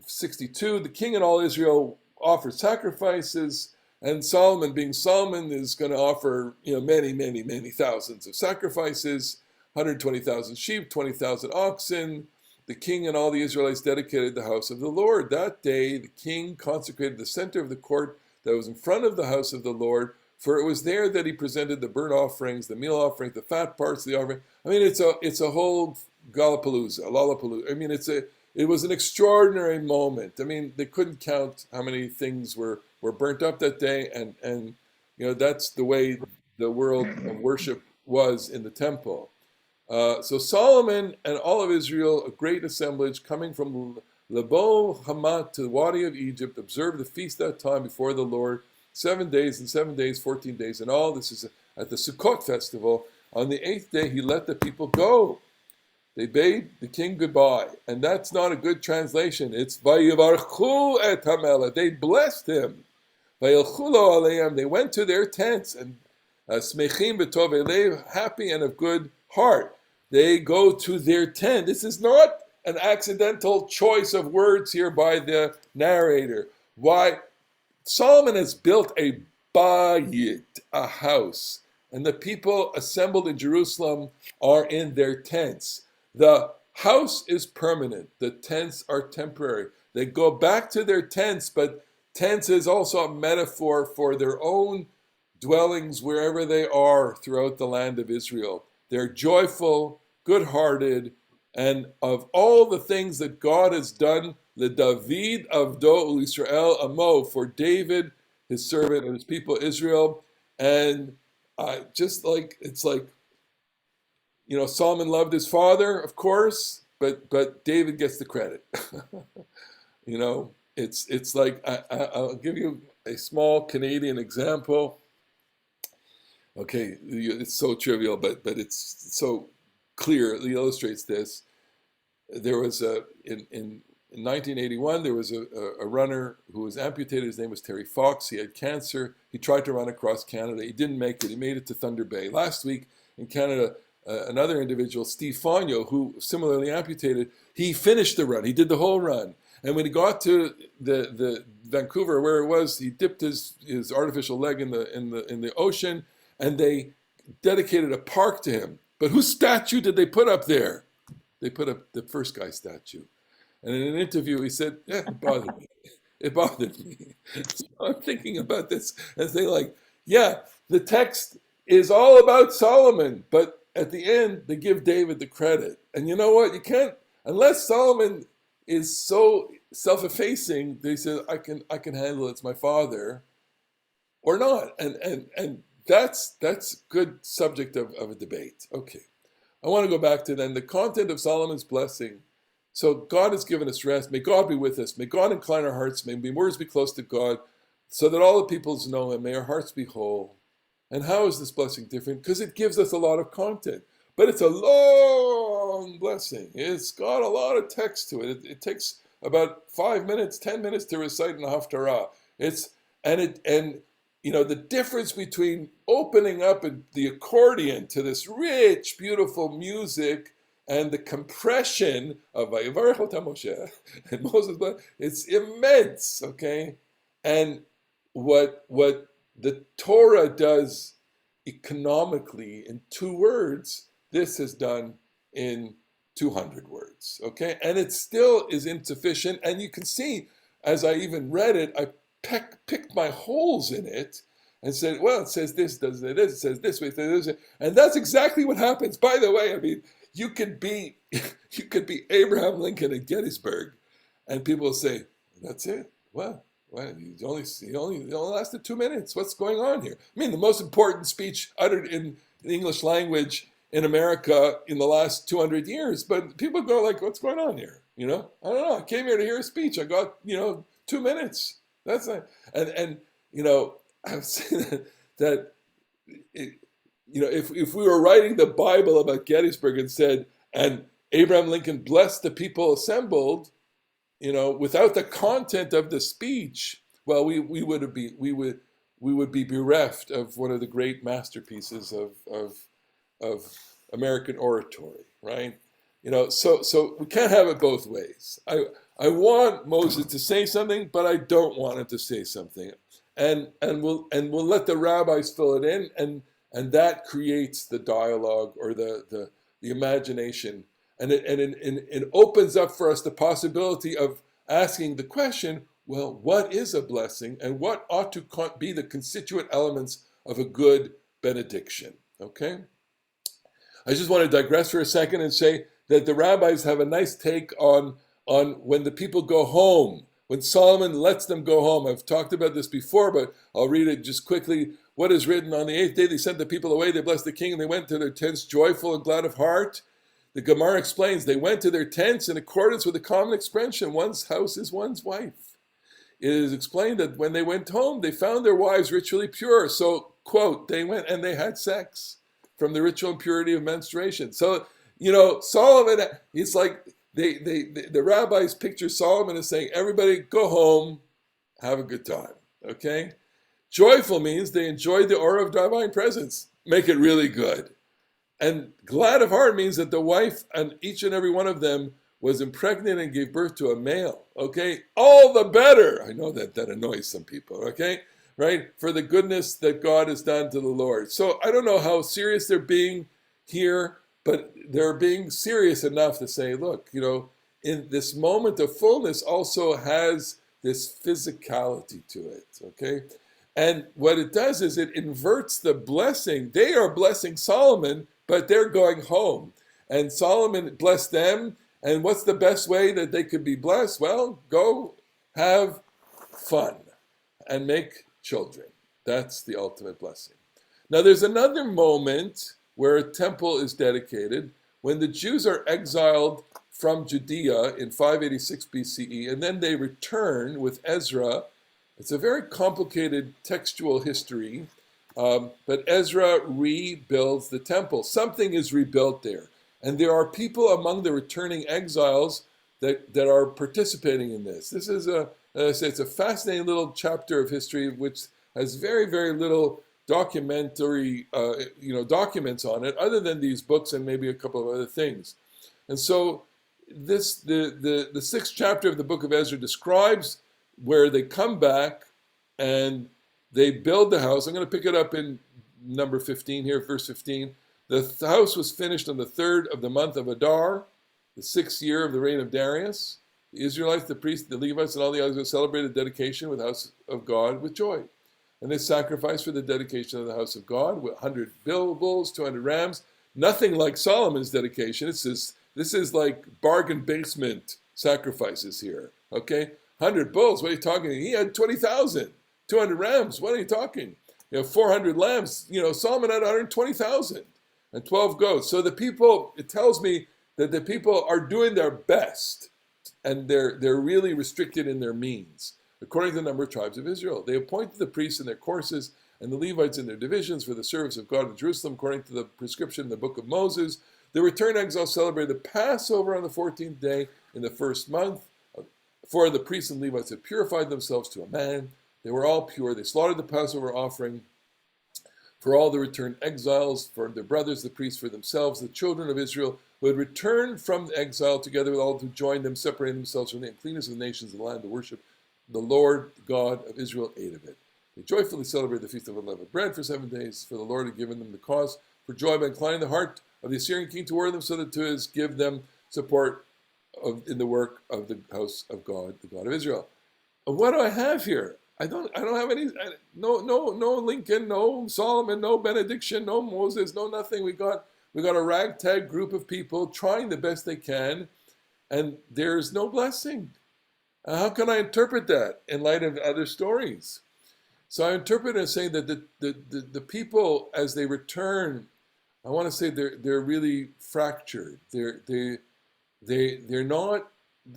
62, the king and all Israel offered sacrifices, and Solomon, being Solomon, is going to offer many thousands of sacrifices, 120,000 sheep, 20,000 oxen. The king and all the Israelites dedicated the house of the Lord. That day, the king consecrated the center of the court that was in front of the house of the Lord, for it was there that he presented the burnt offerings, the meal offerings, the fat parts of the offering. I mean, it's a whole lollapalooza. I mean, it was an extraordinary moment. I mean, they couldn't count how many things were burnt up that day, and that's the way the world of worship was in the temple. So Solomon and all of Israel, a great assemblage coming from Lebo Hamat to the Wadi of Egypt, observed the feast that time before the Lord, 7 days and 7 days, 14 days in all. This is at the Sukkot festival. On the 8th day, he let the people go. They bade the king goodbye. And that's not a good translation. It's Vayivarchu et HaMelech. They blessed him. Vayilchu lo aleim. They went to their tents, and smechim b'tov elev, happy and of good heart. They go to their tent. This is not an accidental choice of words here by the narrator. Why? Solomon has built a bayit, a house, and the people assembled in Jerusalem are in their tents. The house is permanent. The tents are temporary. They go back to their tents, but tents is also a metaphor for their own dwellings wherever they are throughout the land of Israel. They're joyful, good-hearted, and of all the things that God has done, le David avdo Israel amo, for David, his servant, and his people Israel, and Solomon loved his father, of course, but David gets the credit. It's like I'll give you a small Canadian example. Okay, it's so trivial, but it's so clear. It illustrates this. There was in 1981, there was a runner who was amputated. His name was Terry Fox. He had cancer. He tried to run across Canada. He didn't make it. He made it to Thunder Bay. Last week in Canada, another individual, Steve Fogno, who similarly amputated, he finished the run. He did the whole run. And when he got to the Vancouver, where it was, he dipped his artificial leg in the ocean, and they dedicated a park to him. But whose statue did they put up there? They put up the first guy's statue. And in an interview, he said, "Yeah, it bothered me. It bothered me." So I'm thinking about this and saying, like, yeah, the text is all about Solomon, but at the end, they give David the credit. And you know what? You can't, unless Solomon is so self-effacing, they say, I can handle it, it's my father, or not. And that's good subject of a debate. Okay. I want to go back to then the content of Solomon's blessing. So God has given us rest. May God be with us. May God incline our hearts. May our words be close to God, so that all the peoples know him. May our hearts be whole. And how is this blessing different? Because it gives us a lot of content. But it's a long blessing. It's got a lot of text to it. It takes about 5 minutes, 10 minutes to recite in the Haftarah. And the difference between opening up the accordion to this rich, beautiful music and the compression of Vayivarech Ota Moshe and Moses, it's immense, okay? And what the Torah does economically in 2 words, this is done in 200 words, okay? And it still is insufficient. And you can see, as I even read it, I picked my holes in it and said, well, it says this, does it, it says this way, it says this. And that's exactly what happens. By the way, I mean, you could be Abraham Lincoln at Gettysburg, and people will say, that's it? Well, he only lasted 2 minutes. What's going on here? I mean, the most important speech uttered in the English language in America in the last 200 years. But people go like, what's going on here? I don't know. I came here to hear a speech. I got, 2 minutes. That's it. And I would say that if we were writing the Bible about Gettysburg and said, and Abraham Lincoln blessed the people assembled, without the content of the speech, well, we would be bereft of one of the great masterpieces of American oratory, right? So we can't have it both ways. I want Moses to say something, but I don't want him to say something, and we'll let the rabbis fill it in, and that creates the dialogue or the imagination. And it opens up for us the possibility of asking the question, well, what is a blessing and what ought to be the constituent elements of a good benediction? Okay? I just want to digress for a second and say that the rabbis have a nice take on when the people go home, when Solomon lets them go home. I've talked about this before, but I'll read it just quickly. What is written? On the 8th day, they sent the people away. They blessed the king, and they went to their tents joyful and glad of heart. The Gemara explains, they went to their tents in accordance with the common expression, one's house is one's wife. It is explained that when they went home, they found their wives ritually pure. So, quote, they went and they had sex from the ritual impurity of menstruation. So, Solomon, it's like the rabbis picture Solomon as saying, everybody go home, have a good time, okay? Joyful means they enjoyed the aura of divine presence. Make it really good. And glad of heart means that the wife and each and every one of them was impregnated and gave birth to a male, okay? All the better. I know that annoys some people, okay? Right? For the goodness that God has done to the Lord. So I don't know how serious they're being here, but they're being serious enough to say, look, in this moment of fullness also has this physicality to it, okay? And what it does is it inverts the blessing. They are blessing Solomon, but they're going home. And Solomon blessed them. And what's the best way that they could be blessed? Well, go have fun and make children. That's the ultimate blessing. Now, there's another moment where a temple is dedicated when the Jews are exiled from Judea in 586 BCE, and then they return with Ezra. It's a very complicated textual history, but Ezra rebuilds the temple. Something is rebuilt there. And there are people among the returning exiles that are participating in this. This is it's a fascinating little chapter of history which has very, very little documentary, documents on it, other than these books and maybe a couple of other things. And so the sixth chapter of the book of Ezra describes where they come back and they build the house. I'm going to pick it up in number 15 here, verse 15. The house was finished on the 3rd of the month of Adar, the 6th year of the reign of Darius. The Israelites, the priests, the Levites, and all the others celebrated dedication with the house of God with joy. And they sacrificed for the dedication of the house of God with 100 bulls, 200 rams. Nothing like Solomon's dedication. This is like bargain basement sacrifices here. Okay, 100 bulls. What are you talking? He had 20,000. 200 rams. What are you talking? 400 lambs. Solomon had 120,000 and 12 goats. So the people. It tells me that the people are doing their best, and they're really restricted in their means, according to the number of tribes of Israel. They appointed the priests in their courses and the Levites in their divisions for the service of God in Jerusalem, according to the prescription in the book of Moses. The returned exiles celebrated the Passover on the 14th day in the first month. For the priests and Levites had purified themselves to a man. They were all pure. They slaughtered the Passover offering for all the returned exiles, for their brothers, the priests, for themselves, the children of Israel who had returned from exile, together with all who joined them, separating themselves from the uncleanness of the nations of the land to worship the Lord God of Israel ate of it. They joyfully celebrated the Feast of Unleavened Bread for 7 days, for the Lord had given them the cause for joy by inclining the heart of the Assyrian king toward them, so that to his give them support in the work of the house of God, the God of Israel. And what do I have here? I don't have any. No Lincoln, no Solomon, no Benediction, no Moses, no nothing. We got a ragtag group of people trying the best they can, and there's no blessing. How can I interpret that in light of other stories? So I interpret it as saying that the people, as they return, I want to say they're really fractured. They're not.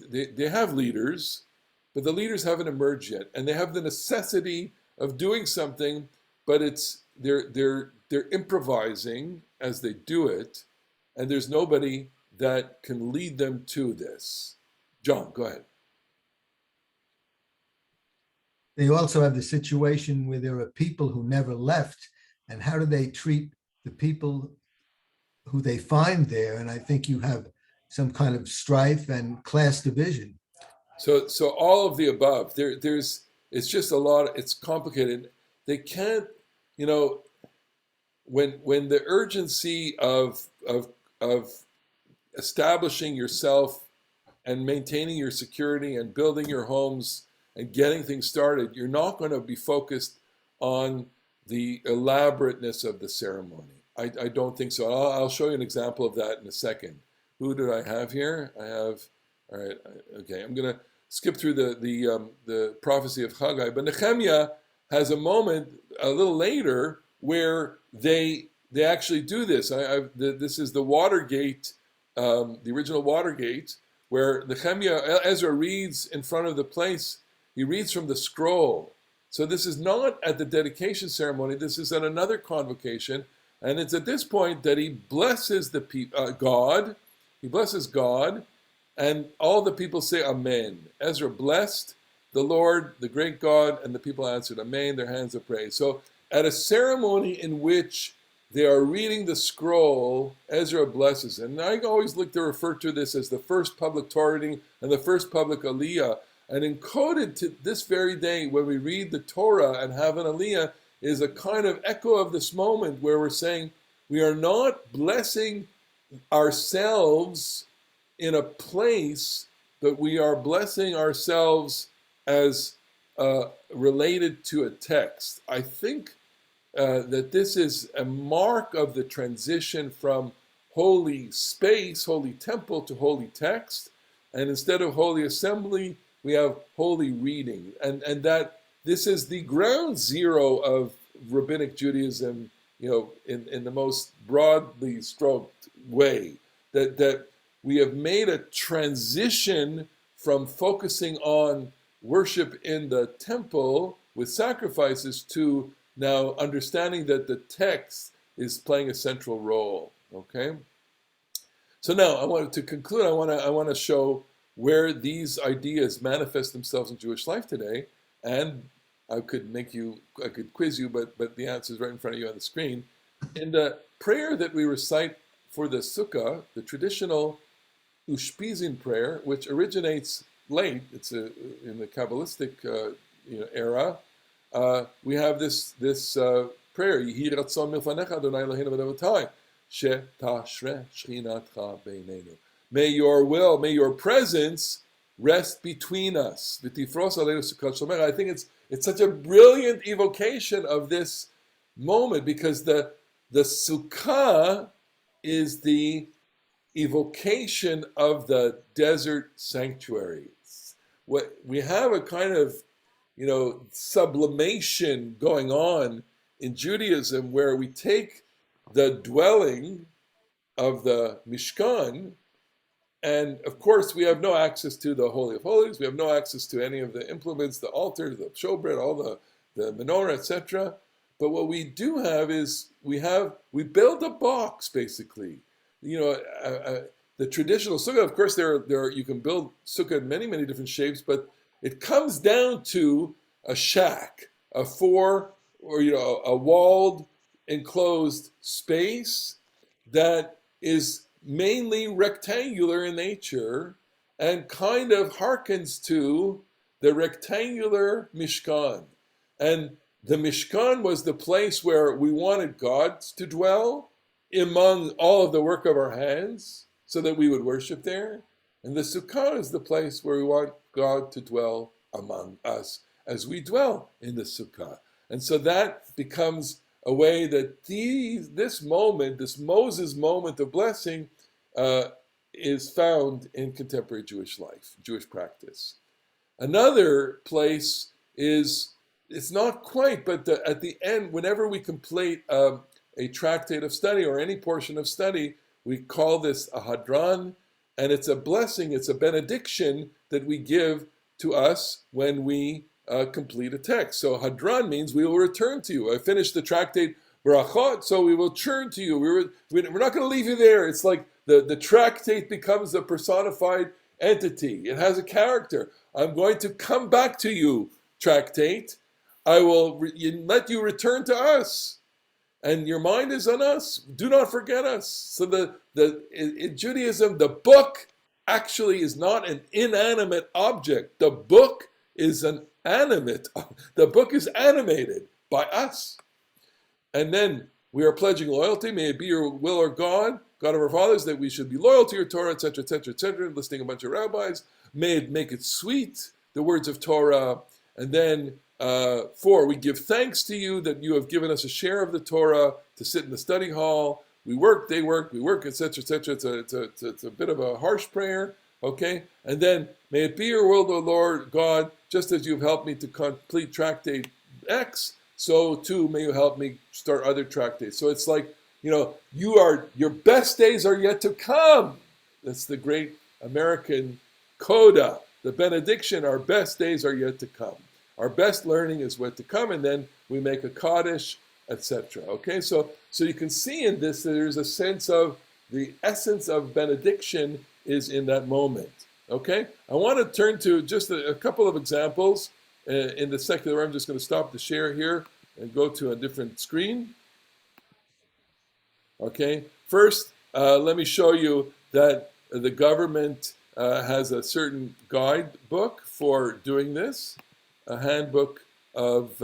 They have leaders, but the leaders haven't emerged yet, and they have the necessity of doing something, but they're improvising as they do it, and there's nobody that can lead them to this. John, go ahead. They also have the situation where there are people who never left, and how do they treat the people who they find there? And I think you have some kind of strife and class division. So all of the above. It's just a lot. It's complicated. They can't, when the urgency of establishing yourself and maintaining your security and building your homes and getting things started, you're not going to be focused on the elaborateness of the ceremony. I don't think so. I'll show you an example of that in a second. Who did I have here? All right, okay, I'm going to skip through the prophecy of Haggai, but Nehemiah has a moment a little later where they actually do this. This is the Watergate, the original Watergate, where Ezra reads in front of the place. He reads from the scroll. So this is not at the dedication ceremony. This is at another convocation, and it's at this point that he blesses God. He blesses God, and all the people say Amen. Ezra blessed the Lord, the great God, and the people answered Amen, their hands of praise. So at a ceremony in which they are reading the scroll, Ezra blesses. And I always like to refer to this as the first public Torah reading and the first public Aliyah. And encoded to this very day, when we read the Torah and have an Aliyah, is a kind of echo of this moment where we're saying we are not blessing ourselves in a place, but we are blessing ourselves as related to a text. I think that this is a mark of the transition from holy space, holy temple, to holy text. And instead of holy assembly, we have holy reading. And that this is the ground zero of rabbinic Judaism, in the most broadly stroked way, that we have made a transition from focusing on worship in the temple with sacrifices to now understanding that the text is playing a central role. Okay. So now I want to conclude. I want to show where these ideas manifest themselves in Jewish life today, and I could quiz you, but the answer is right in front of you on the screen. In the prayer that we recite for the sukkah, the traditional, Ushpizin prayer, which originates late. It's in the Kabbalistic era. We have this prayer, Yehi ratzon milfanecha Adonai Eloheinu v'levotai, she'tashre shchinatcha beinenu. May your will, may your presence rest between us. V'tifros aleinu sukkot shlomecha. I think it's such a brilliant evocation of this moment, because the sukkah is the evocation of the desert sanctuaries. What we have a kind of sublimation going on in Judaism, where we take the dwelling of the mishkan, and of course we have no access to the Holy of Holies, we have no access to any of the implements, the altar, the showbread, all the menorah, etc. But what we do have is we build a box, basically. The traditional sukkah, of course, there you can build sukkah in many, many different shapes, but it comes down to a shack, a walled, enclosed space that is mainly rectangular in nature and kind of harkens to the rectangular mishkan. And the mishkan was the place where we wanted God to dwell among all of the work of our hands, so that we would worship there. And the sukkah is the place where we want God to dwell among us as we dwell in the sukkah. And so that becomes a way that this Moses moment of blessing, is found in contemporary Jewish life, Jewish practice. Another place is, it's not quite, but at the end, whenever we complete a tractate of study or any portion of study, we call this a hadran, and it's a blessing, it's a benediction that we give to us when we complete a text. So hadran means we will return to you. I finished the tractate Barachot, so we will turn to you. We're not going to leave you there. It's like the tractate becomes a personified entity. It has a character. I'm going to come back to you, tractate. I will let you return to us. And your mind is on us. Do not forget us. So in Judaism, the book actually is not an inanimate object. The book is an animate. The book is animated by us. And then we are pledging loyalty. May it be your will, or God of our fathers, that we should be loyal to your Torah, etc., etc., etc., listing a bunch of rabbis. May it make it sweet, the words of Torah. And then 4, we give thanks to you that you have given us a share of the Torah to sit in the study hall. We work, they work, we work, etc., etc. It's a bit of a harsh prayer, okay? And then, may it be your will, O Lord God, just as you've helped me to complete tractate X, so too may you help me start other tractates. So it's like, your best days are yet to come. That's the great American coda, the benediction, our best days are yet to come. Our best learning is yet to come, and then we make a Kaddish, etc. Okay, so you can see in this that there's a sense of the essence of benediction is in that moment. Okay, I want to turn to just a couple of examples in the secular. I'm just going to stop the share here and go to a different screen. Okay, first, let me show you that the government has a certain guidebook for doing this, a handbook of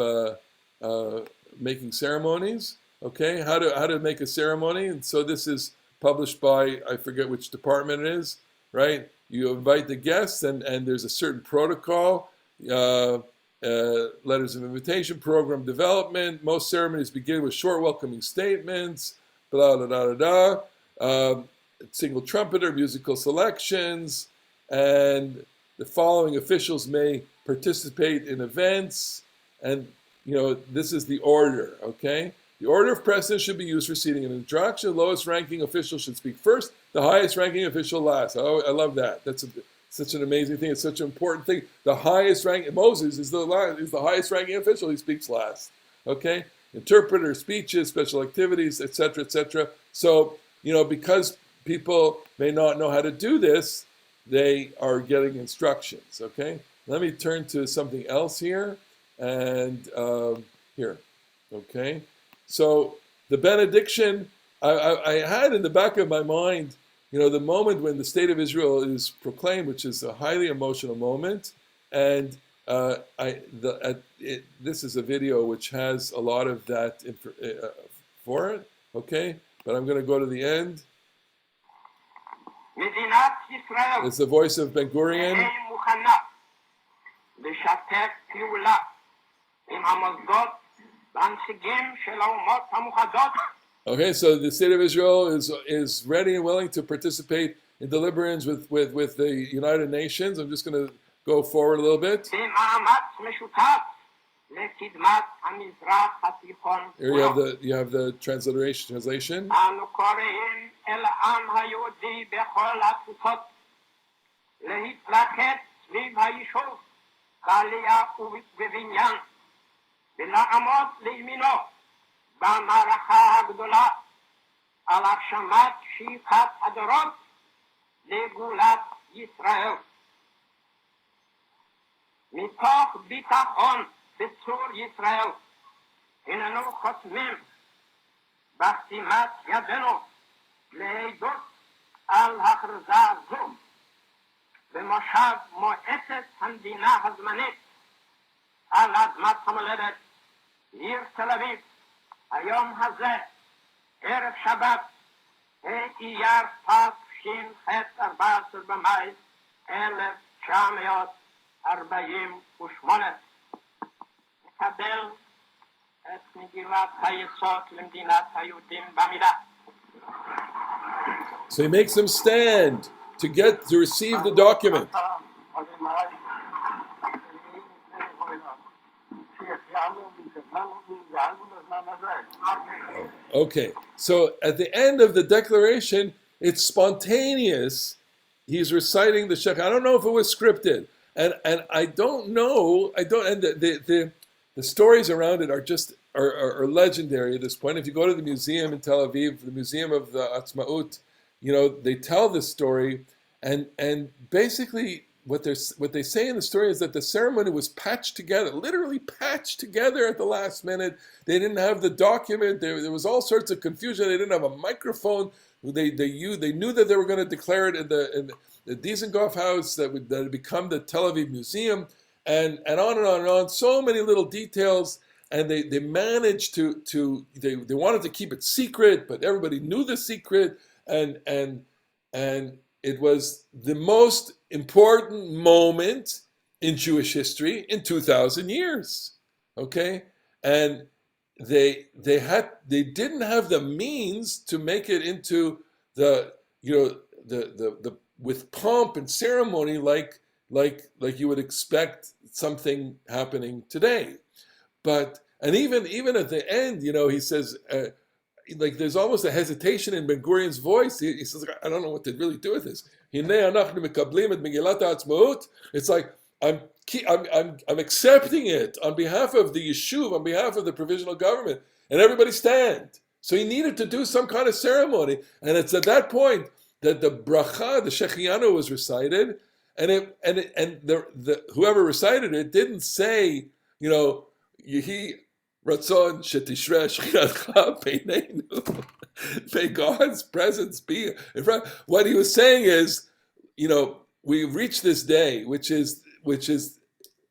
making ceremonies. Okay, how to make a ceremony. And so this is published by, I forget which department it is, right? You invite the guests, and there's a certain protocol, letters of invitation, program development. Most ceremonies begin with short welcoming statements, blah, blah, blah, blah, blah. Single trumpeter, musical selections, and the following officials may participate in events. And, this is the order, okay? The order of precedence should be used for seating an introduction. The lowest ranking official should speak first, the highest ranking official last. Oh, I love that. That's such an amazing thing. It's such an important thing. The highest ranking, Moses is the highest ranking official. He speaks last, okay? Interpreter, speeches, special activities, etc., etc. So, because people may not know how to do this, they are getting instructions, okay? Let me turn to something else here, and here, okay? So the benediction, I had in the back of my mind, the moment when the state of Israel is proclaimed, which is a highly emotional moment, and this is a video which has a lot of that for it, okay? But I'm going to go to the end. It's the voice of Ben Gurion. Okay, so the state of Israel is ready and willing to participate in deliverance with the United Nations. I'm just going to go forward a little bit. Here you have the translation. במערכה הגדולה על הגשמת שאיפת הדורות לגאולת ישראל. מתוך ביטחון בצור ישראל הננו חותמים בחתימת ידינו להעידות על הכרזה זו במושב מועצת המדינה הזמנית על אדמת המולדת עיר תל אביב. היום הזה, ערב שבת, אייר תש"ח 14 במאי 1948. מקבל את מגילת היסוד למדינת היהודים במידה. So he makes them stand to receive the document. Okay, so at the end of the declaration, it's spontaneous. He's reciting the Shech. I don't know if it was scripted, and I don't know. And the stories around it are legendary at this point. If you go to the museum in Tel Aviv, the Museum of the Atzmaut, they tell this story, and basically what they say in the story is that the ceremony was patched together, literally patched together at the last minute. They didn't have the document. There was all sorts of confusion. They didn't have a microphone. They knew that they were going to declare it in the Dizengoff house that had become the Tel Aviv Museum, and on and on and on. So many little details, and they managed to they wanted to keep it secret, but everybody knew the secret, and it was the most important moment in Jewish history in 2,000 years. Okay, and they didn't have the means to make it into the with pomp and ceremony like you would expect something happening today. But even at the end, he says. There's almost a hesitation in Ben Gurion's voice. He says, I don't know what to really do with this. It's like I'm accepting it on behalf of the Yishuv, on behalf of the provisional government, and everybody stand. So he needed to do some kind of ceremony, and it's at that point that the bracha, the Shechianu, was recited, and whoever recited it didn't say, Yehi Ratzon shetishre shechinatcha beinenu. May God's presence be in front. What he was saying is, we've reached this day, which is.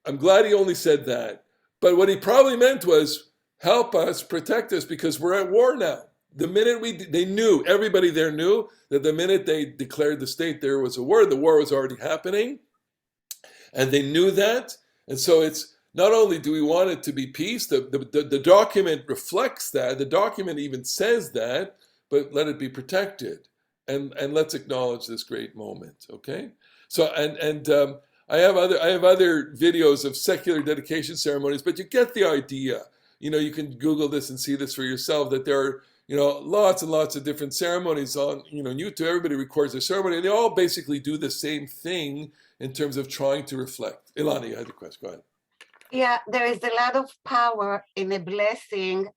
I'm glad he only said that, but what he probably meant was, help us, protect us, because we're at war now. The minute everybody there knew that the minute they declared the state, there was a war. The war was already happening, and they knew that, and so it's. Not only do we want it to be peace, the document reflects that, the document even says that, but let it be protected. And let's acknowledge this great moment, okay? So, I have other videos of secular dedication ceremonies, but you get the idea. You can Google this and see this for yourself, that there are, lots and lots of different ceremonies on, YouTube. Everybody records their ceremony, and they all basically do the same thing in terms of trying to reflect. Ilana, you had the question, go ahead. Yeah, there is a lot of power in a blessing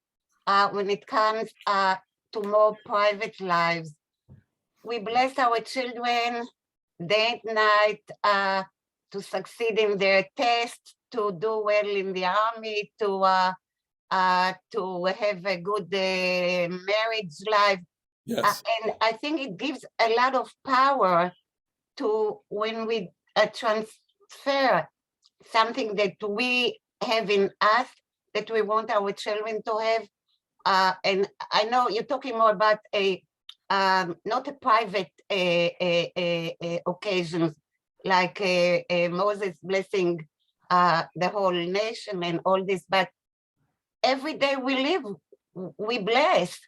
when it comes to more private lives. We bless our children day and night to succeed in their tests, to do well in the army, to have a good marriage life. Yes. And I think it gives a lot of power to when we transfer something that we have in us that we want our children to have. And I know you're talking more about not a private occasions like Moses blessing the whole nation and all this, but every day we live, we bless.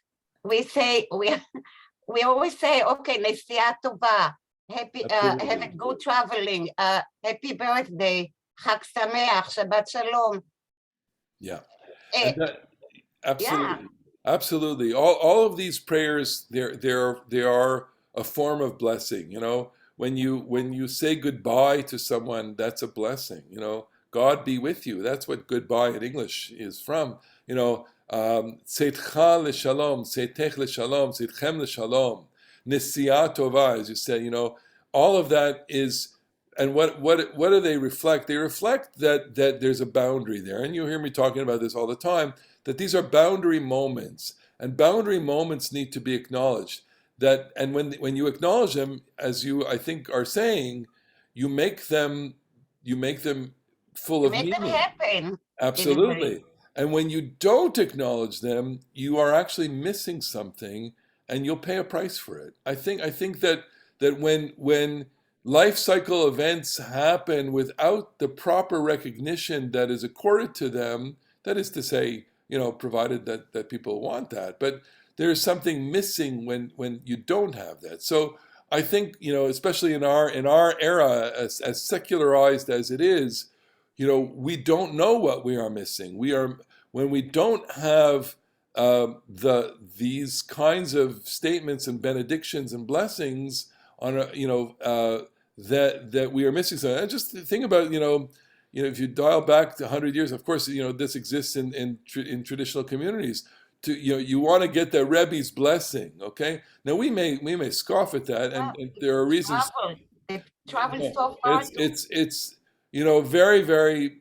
We say we always say, okay, Nesia Tova, happy, have a Absolutely. good traveling, happy birthday, Chag Sameach, Shabbat Shalom. Yeah. Eh, And that, yeah, absolutely. Absolutely. All of these prayers, they are a form of blessing. You know, when you say goodbye to someone, that's a blessing. You know, God be with you. That's what goodbye in English is from. You know, Tzeitcha l'shalom, Tzeitech l'shalom, Tzeitchem l'shalom, Nesia tova, as you said. You know, all of that is. And what do they reflect? They reflect that there's a boundary there. And you hear me talking about this all the time, that these are boundary moments, and boundary moments need to be acknowledged. That, and when you acknowledge them, as you I think are saying, you make them full you of make them meaning. happen in a way. Absolutely. And when you don't acknowledge them, you are actually missing something, and you'll pay a price for it. I think that when life cycle events happen without the proper recognition that is accorded to them, that is to say, you know, provided that people want that, but there's something missing when you don't have that. So I think, you know, especially in our era, as secularized as it is, you know, we don't know what we are missing. When we don't have these kinds of statements and benedictions and blessings on a, you know, that we are missing something. And just think about, you know, if you dial back to 100 years, of course, you know, this exists in traditional communities. You want to get the Rebbe's blessing, okay? Now we may scoff at that, and there are reasons. They travel so far It's you know, very, very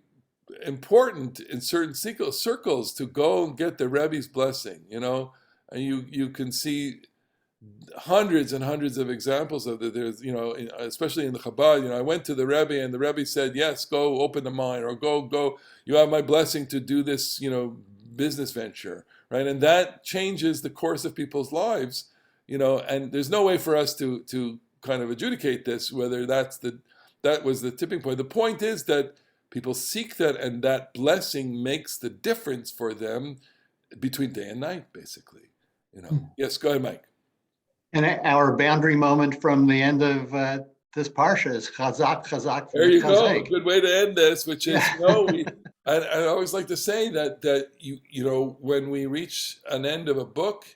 important in certain circles to go and get the Rebbe's blessing, you know, and you can see hundreds and hundreds of examples of that. There's, you know, especially in the Chabad, you know, I went to the Rebbe and the Rebbe said, yes, go open the mine, or go, you have my blessing to do this, you know, business venture, right? And that changes the course of people's lives, you know, and there's no way for us to kind of adjudicate this, whether that was the tipping point. The point is that people seek that, and that blessing makes the difference for them between day and night, basically, you know. Yes, go ahead, Mike. And our boundary moment from the end of this Parsha is Chazak, Chazak. There you go. A good way to end this, which is, you know, I always like to say that you know, when we reach an end of a book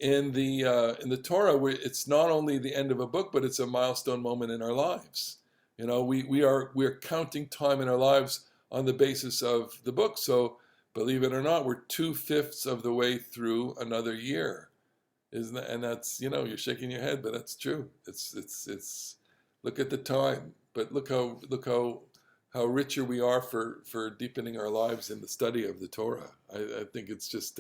in the Torah, it's not only the end of a book, but it's a milestone moment in our lives. You know, we're counting time in our lives on the basis of the book. So believe it or not, we're 2/5 of the way through another year. Isn't that? And that's, you know, you're shaking your head, but that's true. It's look at the time, but look how richer we are for deepening our lives in the study of the Torah. I think it's just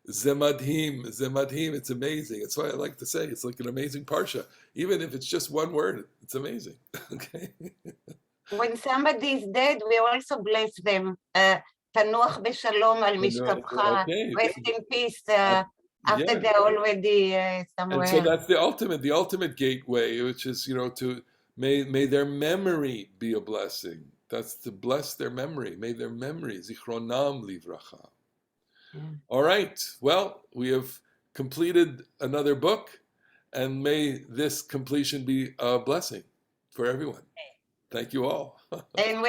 zemadhim. It's amazing. That's why I like to say it's like an amazing parsha, even if it's just one word. It's amazing. Okay. when somebody is dead, we also bless them. Tanuach b'shalom al mishkavcha. Okay. Rest in peace. After Yeah. they're already somewhere And so else. that's the ultimate gateway, which is, you know, to may their memory be a blessing. That's to bless their memory. May their memory, zichronam livracha. All right. Well, we have completed another book, and may this completion be a blessing for everyone. Thank you all. And